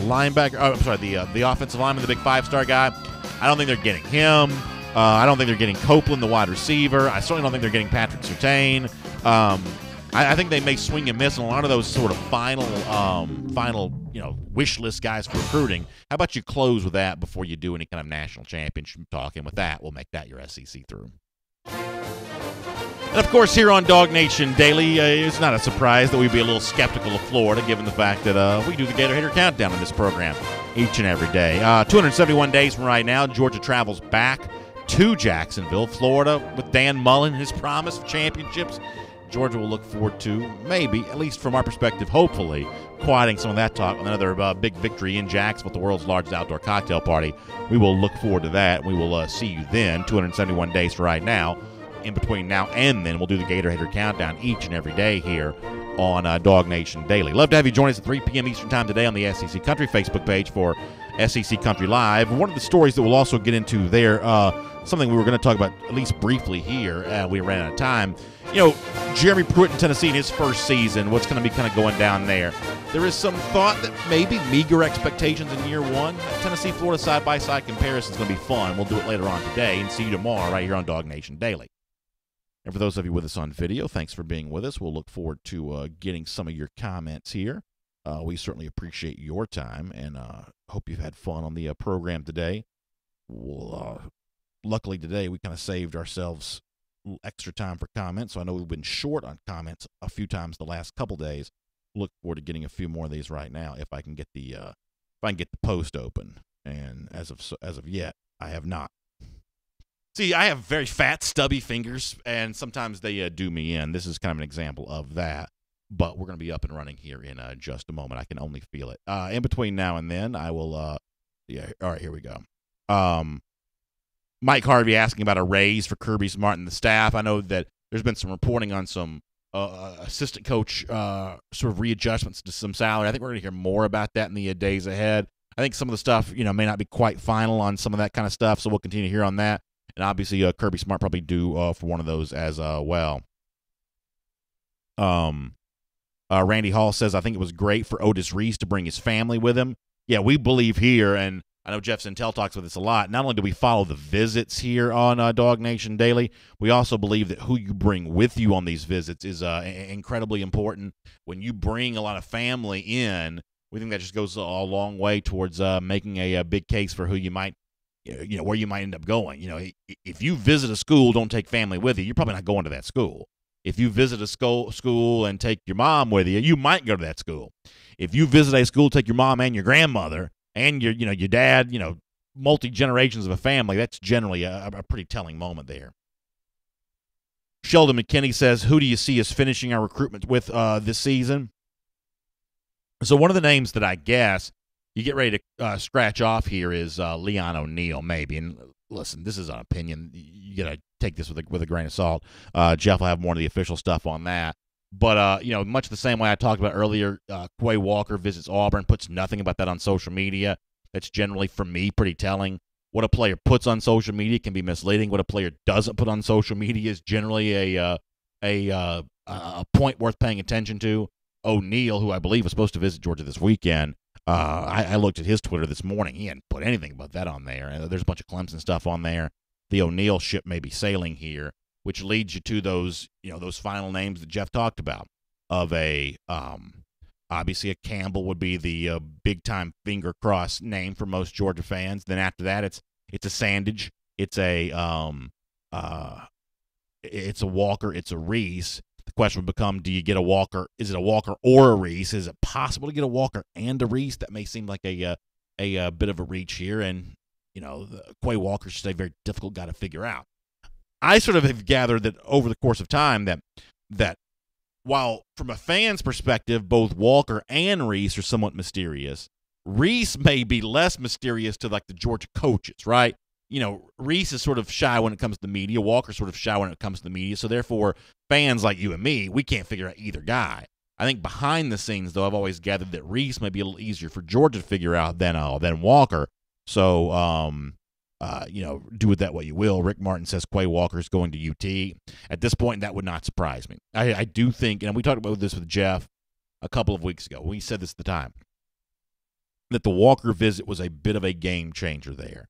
linebacker. The offensive lineman, the big 5-star guy. I don't think they're getting him. I don't think they're getting Copeland, the wide receiver. I certainly don't think they're getting Patrick Surtain. I think they may swing and miss on a lot of those sort of final, wish list guys for recruiting. How about you close with that before you do any kind of national championship talk? And with that, we'll make that your SEC through. And, of course, here on DawgNation Daily, it's not a surprise that we'd be a little skeptical of Florida, given the fact that we do the Gator Hater Countdown in this program each and every day. 271 days from right now, Georgia travels back to Jacksonville, Florida, with Dan Mullen, his promise of championships. Georgia will look forward to, maybe, at least from our perspective, hopefully, quieting some of that talk with another big victory in Jacksonville, the world's largest outdoor cocktail party. We will look forward to that. We will see you then, 271 days from right now. In between now and then, we'll do the Gator Hater Countdown each and every day here on DawgNation Daily. Love to have you join us at 3 p.m. Eastern Time today on the SEC Country Facebook page for SEC Country Live. One of the stories that we'll also get into there, something we were going to talk about at least briefly here, we ran out of time. Jeremy Pruitt in Tennessee in his first season, what's going to be kind of going down there? There is some thought that maybe meager expectations in year one. Tennessee-Florida side-by-side comparison is going to be fun. We'll do it later on today, and see you tomorrow right here on DawgNation Daily. And for those of you with us on video, thanks for being with us. We'll look forward to getting some of your comments here. We certainly appreciate your time, and hope you've had fun on the program today. Luckily today, we kind of saved ourselves extra time for comments, so I know we've been short on comments a few times the last couple days. Look forward to getting a few more of these right now if I can get the post open. And as of yet, I have not. See, I have very fat, stubby fingers, and sometimes they do me in. This is kind of an example of that. But we're going to be up and running here in just a moment. I can only feel it. In between now and then, I will all right, here we go. Mike Harvey asking about a raise for Kirby Smart and the staff. I know that there's been some reporting on some assistant coach sort of readjustments to some salary. I think we're going to hear more about that in the days ahead. I think some of the stuff, may not be quite final on some of that kind of stuff, so we'll continue to hear on that. And obviously, Kirby Smart probably due for one of those as well. Randy Hall says, I think it was great for Otis Reese to bring his family with him. Yeah, we believe here, and I know Jeff Sintel talks with us a lot. Not only do we follow the visits here on DawgNation Daily, we also believe that who you bring with you on these visits is incredibly important. When you bring a lot of family in, we think that just goes a long way towards making a big case for who you might, where you might end up going. If you visit a school, don't take family with you, you're probably not going to that school. If you visit a school and take your mom with you, you might go to that school. If you visit a school, take your mom and your grandmother and your dad, multi-generations of a family, that's generally a pretty telling moment there. Sheldon McKinney says, who do you see as finishing our recruitment with this season? So one of the names that I guess you get ready to scratch off here is Leon O'Neal, maybe. And listen, this is an opinion. You got to take this with a grain of salt. Jeff will have more of the official stuff on that. But, much the same way I talked about earlier, Quay Walker visits Auburn, puts nothing about that on social media. That's generally, for me, pretty telling. What a player puts on social media can be misleading. What a player doesn't put on social media is generally a point worth paying attention to. O'Neal, who I believe was supposed to visit Georgia this weekend, I looked at his Twitter this morning. He hadn't put anything about that on there. And there's a bunch of Clemson stuff on there. The O'Neal ship may be sailing here, which leads you to those final names that Jeff talked about. Of obviously a Campbell would be the big time finger cross name for most Georgia fans. Then after that, it's a Sandage, it's a Walker, it's a Reese. The question would become, do you get a Walker? Is it a Walker or a Reese? Is it possible to get a Walker and a Reese? That may seem like a bit of a reach here, and Quay Walker's just a very difficult guy to figure out. I sort of have gathered that over the course of time that while from a fan's perspective, both Walker and Reese are somewhat mysterious, Reese may be less mysterious to like the Georgia coaches, right? Reese is sort of shy when it comes to the media. Walker's sort of shy when it comes to the media. So therefore, fans like you and me, we can't figure out either guy. I think behind the scenes, though, I've always gathered that Reese may be a little easier for Georgia to figure out than Walker. So, do with that what you will. Rick Martin says Quay Walker's going to UT. At this point, that would not surprise me. I do think, and we talked about this with Jeff a couple of weeks ago. We said this at the time, that the Walker visit was a bit of a game changer there.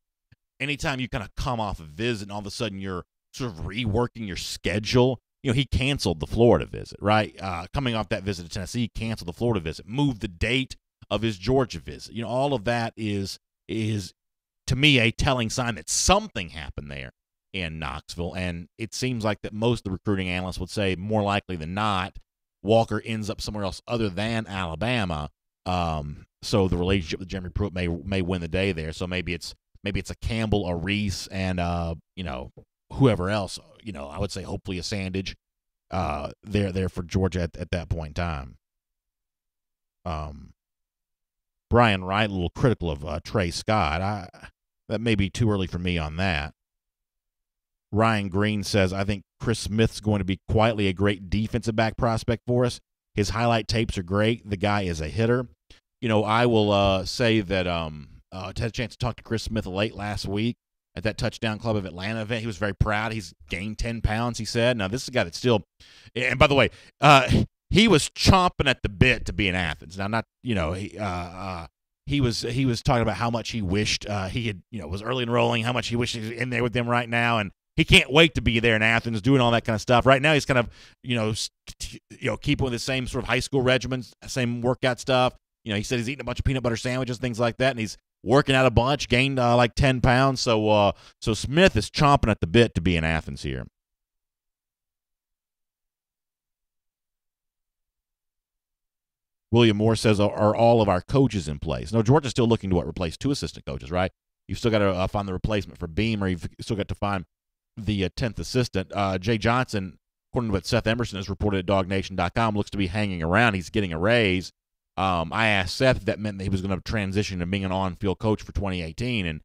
Anytime you kind of come off a visit and all of a sudden you're sort of reworking your schedule, he canceled the Florida visit, right? Coming off that visit to Tennessee, he canceled the Florida visit, moved the date of his Georgia visit. All of that is to me a telling sign that something happened there in Knoxville, and it seems like that most of the recruiting analysts would say more likely than not, Walker ends up somewhere else other than Alabama. So the relationship with Jeremy Pruitt may win the day there. So maybe it's a Campbell, a Reese, and whoever else. I would say hopefully a Sandage. There for Georgia at that point in time. Brian Wright, a little critical of Trey Scott. That may be too early for me on that. Ryan Green says, I think Chris Smith's going to be quietly a great defensive back prospect for us. His highlight tapes are great. The guy is a hitter. I will say that I had a chance to talk to Chris Smith late last week at that Touchdown Club of Atlanta event. He was very proud. He's gained 10 pounds, he said. Now, this is a guy that's still – and by the way, he was chomping at the bit to be in Athens. Now, not – he was talking about how much he wished he had – was early enrolling, how much he wished he was in there with them right now, and he can't wait to be there in Athens doing all that kind of stuff. Right now he's kind of, keeping with the same sort of high school regimens, same workout stuff. He said he's eating a bunch of peanut butter sandwiches, things like that, and he's working out a bunch, gained like 10 pounds. So Smith is chomping at the bit to be in Athens here. William Moore says, are all of our coaches in place? No, Georgia's still looking to replace 2 assistant coaches, right? You've still got to find the replacement for Beam, or you've still got to find the 10th assistant. Jay Johnson, according to what Seth Emerson has reported at DawgNation.com, looks to be hanging around. He's getting a raise. I asked Seth if that meant that he was going to transition to being an on-field coach for 2018, and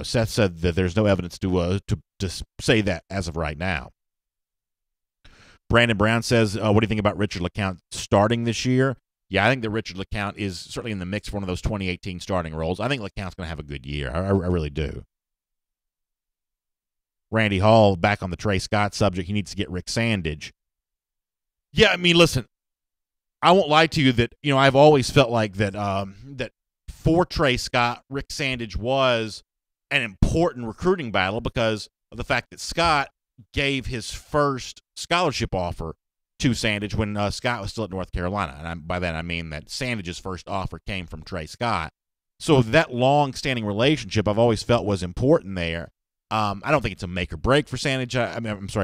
Seth said that there's no evidence to say that as of right now. Brandon Brown says, what do you think about Richard LeCount starting this year? Yeah, I think that Richard LeCount is certainly in the mix for one of those 2018 starting roles. I think LeCount's going to have a good year. I really do. Randy Hall, back on the Trey Scott subject, he needs to get Rick Sandage. Yeah, I mean, listen, I won't lie to you that, I've always felt like that that for Trey Scott, Rick Sandage was an important recruiting battle because of the fact that Scott gave his first scholarship offer to Sandage when Scott was still at North Carolina. And by that I mean that Sandage's first offer came from Trey Scott. So that long-standing relationship I've always felt was important there. I don't think it's a make or break for Sandage.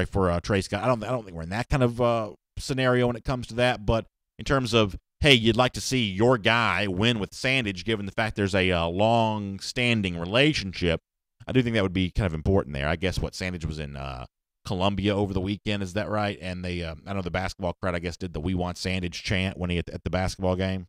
For Trey Scott. I don't think we're in that kind of scenario when it comes to that. But in terms of, hey, you'd like to see your guy win with Sandage, given the fact there's a long-standing relationship, I do think that would be kind of important there. I guess Sandage was in Columbia over the weekend, is that right? And they, I know the basketball crowd, I guess, did the "We Want Sandage" chant when he at the basketball game.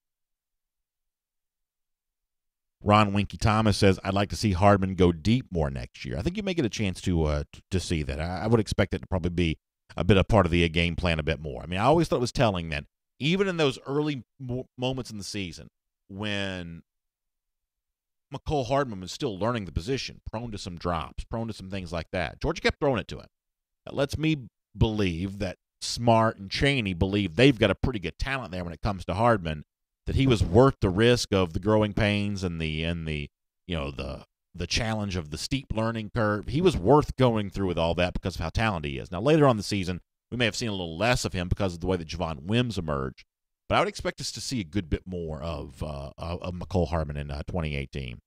Ron Winky Thomas says, I'd like to see Hardman go deep more next year. I think you may get a chance to see that. I would expect it to probably be a bit a part of the game plan a bit more. I mean, I always thought it was telling that even in those early moments in the season when McCole Hardman was still learning the position, prone to some drops, prone to some things like that, Georgia kept throwing it to him. That lets me believe that Smart and Chaney believe they've got a pretty good talent there when it comes to Hardman, that he was worth the risk of the growing pains and the challenge of the steep learning curve. He was worth going through with all that because of how talented he is. Now, later on in the season, we may have seen a little less of him because of the way that Javon Wims emerged, but I would expect us to see a good bit more of McCole Hardman in 2018.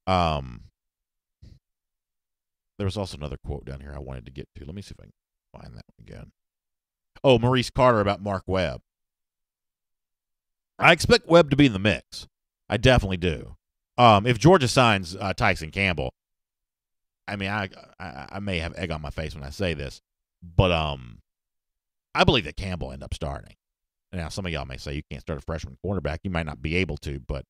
There was also another quote down here I wanted to get to. Let me see if I can find that one again. Oh, Maurice Carter about Mark Webb. I expect Webb to be in the mix. I definitely do. If Georgia signs Tyson Campbell, I mean, I may have egg on my face when I say this, but I believe that Campbell end up starting. Now, some of y'all may say you can't start a freshman quarterback. You might not be able to, but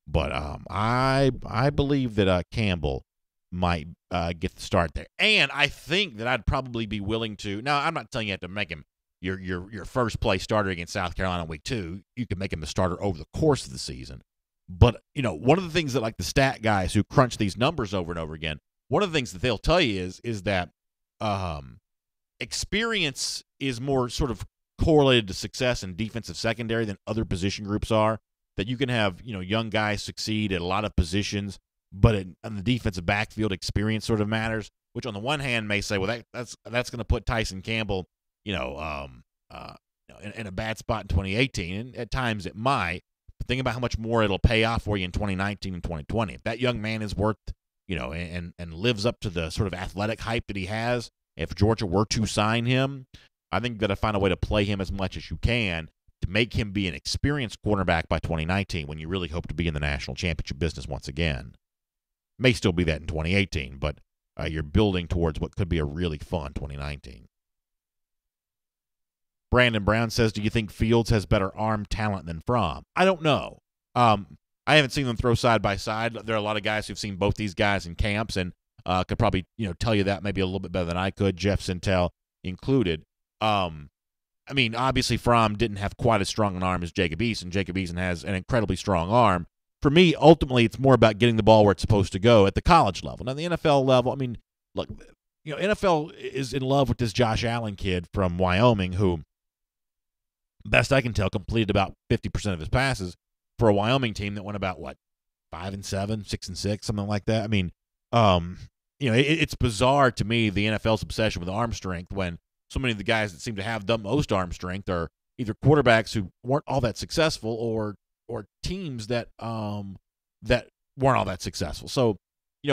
But I believe that Campbell might get the start there. And I think that I'd probably be willing to. Now, I'm not telling you have to make him your first play starter against South Carolina in week 2. You can make him the starter over the course of the season. But, one of the things that, like, the stat guys who crunch these numbers over and over again, one of the things that they'll tell you is that experience is more sort of correlated to success in defensive secondary than other position groups are. That you can have, young guys succeed at a lot of positions, but on the defensive backfield, experience sort of matters, which on the one hand may say, well, that's going to put Tyson Campbell, in a bad spot in 2018, and at times it might. But think about how much more it'll pay off for you in 2019 and 2020. If that young man is worth, and lives up to the sort of athletic hype that he has, if Georgia were to sign him, I think you got to find a way to play him as much as you can to make him be an experienced quarterback by 2019 when you really hope to be in the national championship business once again. May still be that in 2018, but you're building towards what could be a really fun 2019. Brandon Brown says, do you think Fields has better arm talent than Fromm? I don't know. I haven't seen them throw side by side. There are a lot of guys who've seen both these guys in camps and could probably tell you that maybe a little bit better than I could, Jeff Sintel included. Obviously Fromm didn't have quite as strong an arm as Jacob Eason. Jacob Eason has an incredibly strong arm. For me, ultimately, it's more about getting the ball where it's supposed to go at the college level. Now, the NFL level, look, NFL is in love with this Josh Allen kid from Wyoming who, best I can tell, completed about 50% of his passes for a Wyoming team that went about, 5-7, 6-6, something like that. It's bizarre to me, the NFL's obsession with arm strength when so many of the guys that seem to have the most arm strength are either quarterbacks who weren't all that successful or teams that weren't all that successful. So,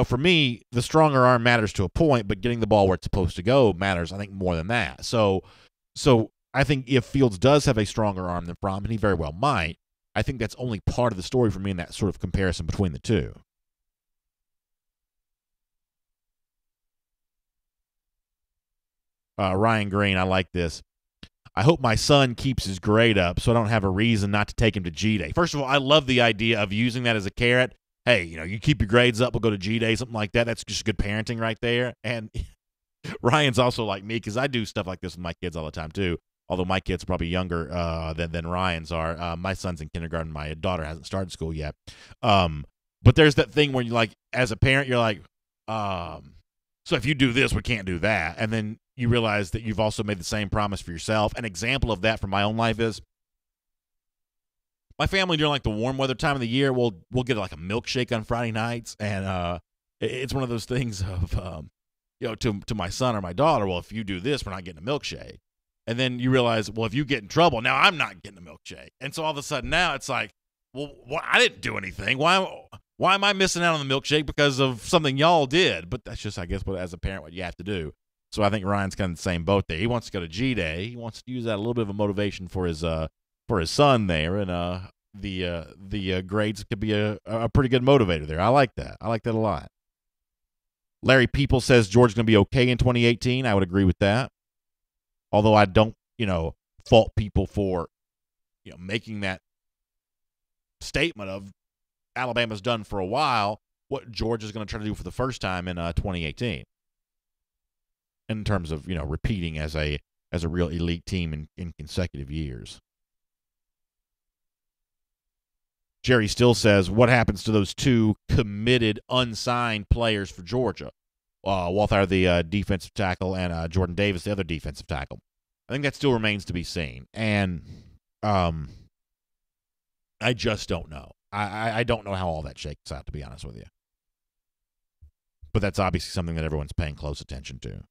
for me, the stronger arm matters to a point, but getting the ball where it's supposed to go matters, I think, more than that. So I think if Fields does have a stronger arm than Fromm, and he very well might, I think that's only part of the story for me in that sort of comparison between the two. Ryan Green, I like this. I hope my son keeps his grade up so I don't have a reason not to take him to G-Day. First of all, I love the idea of using that as a carrot. Hey, you keep your grades up, we'll go to G-Day, something like that. That's just good parenting right there. And Ryan's also like me because I do stuff like this with my kids all the time too, although my kids are probably younger than Ryan's are. My son's in kindergarten. My daughter hasn't started school yet. But there's that thing where you as a parent, you're like, so if you do this, we can't do that. And then you realize that you've also made the same promise for yourself. An example of that from my own life is my family during the warm weather time of the year, we'll get a milkshake on Friday nights. And it's one of those things of, to my son or my daughter, well, if you do this, we're not getting a milkshake. And then you realize, well, if you get in trouble, now I'm not getting a milkshake. And so all of a sudden now it's like, well, I didn't do anything. Why am I missing out on the milkshake because of something y'all did? But that's just, I guess, as a parent, what you have to do. So I think Ryan's kind of the same boat there. He wants to go to G-Day. He wants to use that a little bit of a motivation for his son there, and the grades could be a pretty good motivator there. I like that. I like that a lot. Larry People says Georgia's going to be okay in 2018. I would agree with that. Although I don't, fault people for, making that statement of Alabama's done for a while what Georgia's going to try to do for the first time in 2018. In terms of, repeating as a real elite team in consecutive years. Jerry still says, what happens to those two committed, unsigned players for Georgia? Walthour, the defensive tackle, and Jordan Davis, the other defensive tackle. I think that still remains to be seen. And I just don't know. I don't know how all that shakes out, to be honest with you. But that's obviously something that everyone's paying close attention to.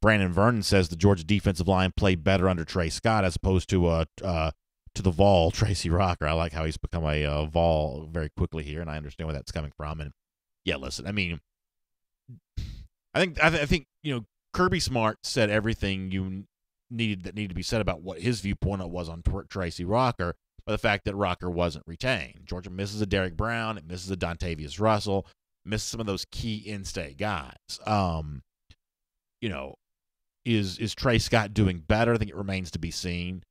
Brandon Vernon says the Georgia defensive line played better under Trey Scott as opposed to the Vol, Tracy Rocker. I like how he's become a Vol very quickly here, and I understand where that's coming from. And yeah, listen, I think Kirby Smart said everything that needed to be said about what his viewpoint was on Tracy Rocker, by the fact that Rocker wasn't retained. Georgia misses a Derek Brown, it misses a Dontavius Russell, misses some of those key in-state guys. Is Trey Scott doing better? I think it remains to be seen.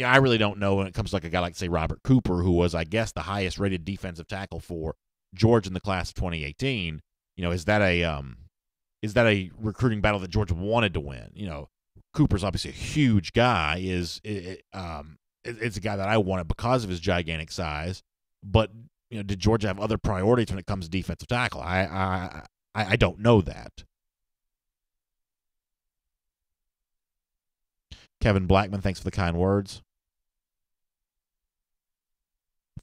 I really don't know when it comes to like a guy like, say, Robert Cooper, who was, I guess, the highest rated defensive tackle for Georgia in the class of 2018. Is that a recruiting battle that Georgia wanted to win? Cooper's obviously a huge guy. It's a guy that I wanted because of his gigantic size. But did Georgia have other priorities when it comes to defensive tackle? I don't know that. Kevin Blackman, thanks for the kind words.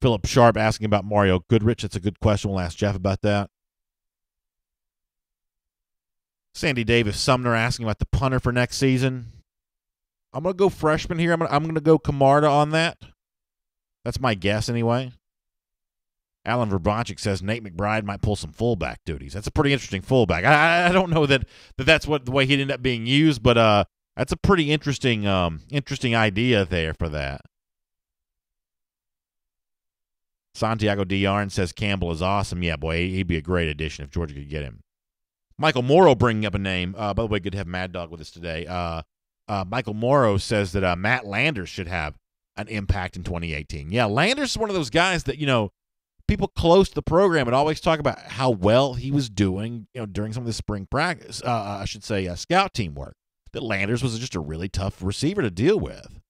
Philip Sharp asking about Mario Goodrich. That's a good question. We'll ask Jeff about that. Sandy Davis Sumner asking about the punter for next season. I'm going to go freshman here. I'm going to go Camarda on that. That's my guess anyway. Alan Verbanchik says Nate McBride might pull some fullback duties. That's a pretty interesting fullback. I don't know that's what the way he'd end up being used, but that's a pretty interesting idea there for that. Santiago Diarn says Campbell is awesome. Yeah, boy, he'd be a great addition if Georgia could get him. Michael Morrow bringing up a name. By the way, good to have Mad Dog with us today. Michael Morrow says that Matt Landers should have an impact in 2018. Yeah, Landers is one of those guys that, people close to the program would always talk about how well he was doing, during some of the spring practice, scout team work. That Landers was just a really tough receiver to deal with.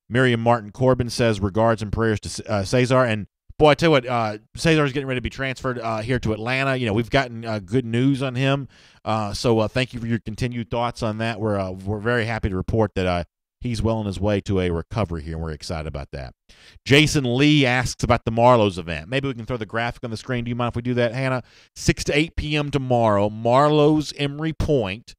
Miriam Martin Corbin says regards and prayers to Cesar. And, boy, I tell you what, Cesar's getting ready to be transferred here to Atlanta. We've gotten good news on him. So thank you for your continued thoughts on that. We're very happy to report that he's well on his way to a recovery here, and we're excited about that. Jason Lee asks about the Marlowe's event. Maybe we can throw the graphic on the screen. Do you mind if we do that, Hannah? 6 to 8 p.m. tomorrow, Marlowe's Emory Point.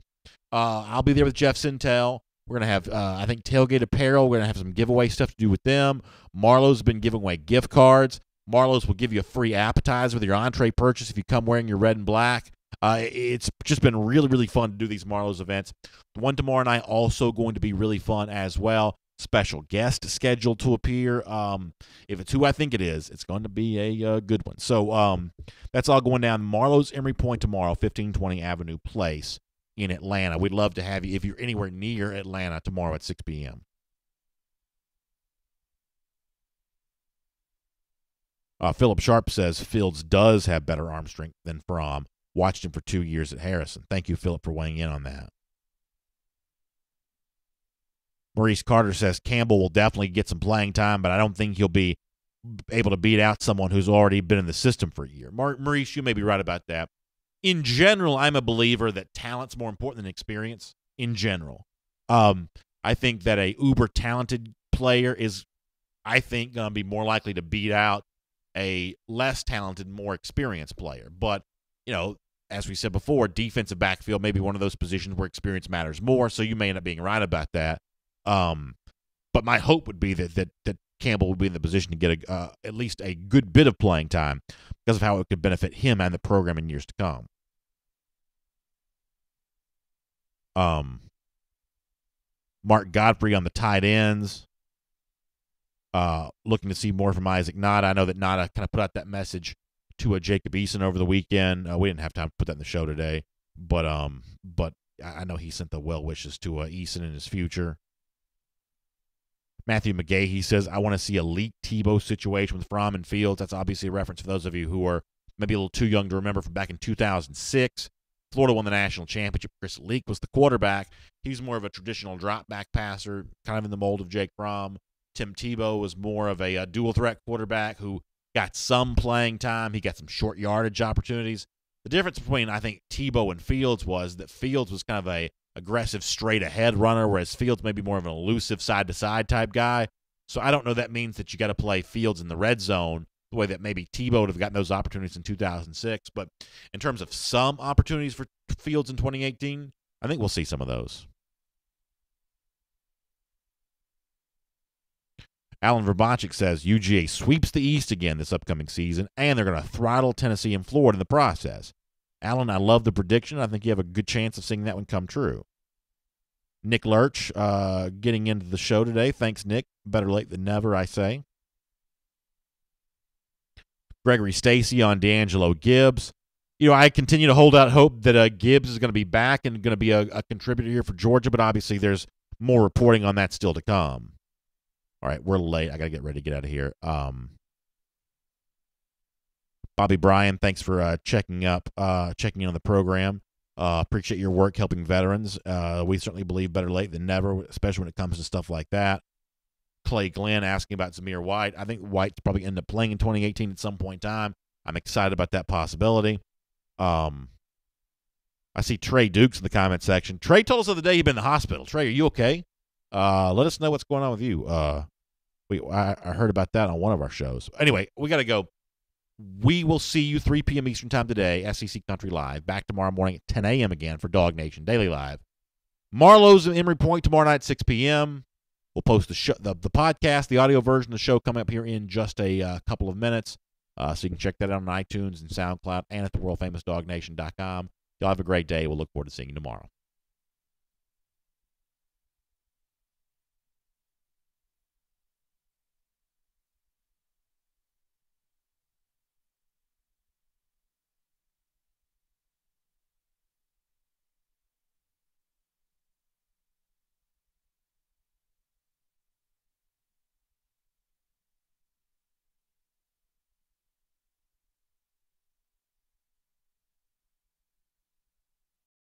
I'll be there with Jeff Sintel. We're going to have, I think, tailgate apparel. We're going to have some giveaway stuff to do with them. Marlowe's been giving away gift cards. Marlowe's will give you a free appetizer with your entree purchase if you come wearing your red and black. It's just been really, really fun to do these Marlowe's events. The one tomorrow night also going to be really fun as well. Special guest scheduled to appear. If it's who I think it is, it's going to be a good one. So that's all going down Marlowe's Emory Point tomorrow, 1520 Avenue Place in Atlanta. We'd love to have you if you're anywhere near Atlanta tomorrow at 6 p.m. Philip Sharp says Fields does have better arm strength than Fromm. Watched him for 2 years at Harrison. Thank you, Philip, for weighing in on that. Maurice Carter says Campbell will definitely get some playing time, but I don't think he'll be able to beat out someone who's already been in the system for a year. Maurice, you may be right about that. In general, I'm a believer that talent's more important than experience in general. I think that a uber-talented player is, going to be more likely to beat out a less talented, more experienced player. But, as we said before, defensive backfield may be one of those positions where experience matters more, so you may end up being right about that. But my hope would be that Campbell would be in the position to get at least a good bit of playing time because of how it could benefit him and the program in years to come. Mark Godfrey on the tight ends. Looking to see more from Isaac Nada. I know that Nada kind of put out that message to Jacob Eason over the weekend. We didn't have time to put that in the show today, but I know he sent the well wishes to Eason in his future. Matthew McGahee says, I want to see a Leak Tebow situation with Fromm and Fields. That's obviously a reference for those of you who are maybe a little too young to remember from back in 2006. Florida won the national championship. Chris Leak was the quarterback. He's more of a traditional drop-back passer, kind of in the mold of Jake Fromm. Tim Tebow was more of a dual-threat quarterback who got some playing time. He got some short yardage opportunities. The difference between, I think, Tebow and Fields was that Fields was kind of a aggressive, straight-ahead runner, whereas Fields may be more of an elusive side-to-side type guy. So I don't know that means that you got to play Fields in the red zone the way that maybe Tebow would have gotten those opportunities in 2006. But in terms of some opportunities for Fields in 2018, I think we'll see some of those. Alan Verbanchik says UGA sweeps the East again this upcoming season, and they're going to throttle Tennessee and Florida in the process. Alan, I love the prediction. I think you have a good chance of seeing that one come true. Nick Lurch getting into the show today. Thanks, Nick. Better late than never, I say. Gregory Stacy on D'Angelo Gibbs. I continue to hold out hope that Gibbs is going to be back and going to be a contributor here for Georgia, but obviously there's more reporting on that still to come. All right, we're late. I got to get ready to get out of here. Bobby Bryan, thanks for checking in on the program. Appreciate your work helping veterans. We certainly believe better late than never, especially when it comes to stuff like that. Clay Glenn asking about Zamir White. I think White's probably end up playing in 2018 at some point in time. I'm excited about that possibility. I see Trey Dukes in the comment section. Trey told us the other day he'd been in the hospital. Trey, are you okay? Let us know what's going on with you. I heard about that on one of our shows. Anyway, we got to go. We will see you 3 p.m. Eastern Time today, SEC Country Live. Back tomorrow morning at 10 a.m. again for DawgNation Daily Live. Marlowe's and Emory Point tomorrow night at 6 p.m. We'll post the podcast, the audio version of the show coming up here in just a couple of minutes. So you can check that out on iTunes and SoundCloud and at the world-famous DawgNation.com. Y'all have a great day. We'll look forward to seeing you tomorrow.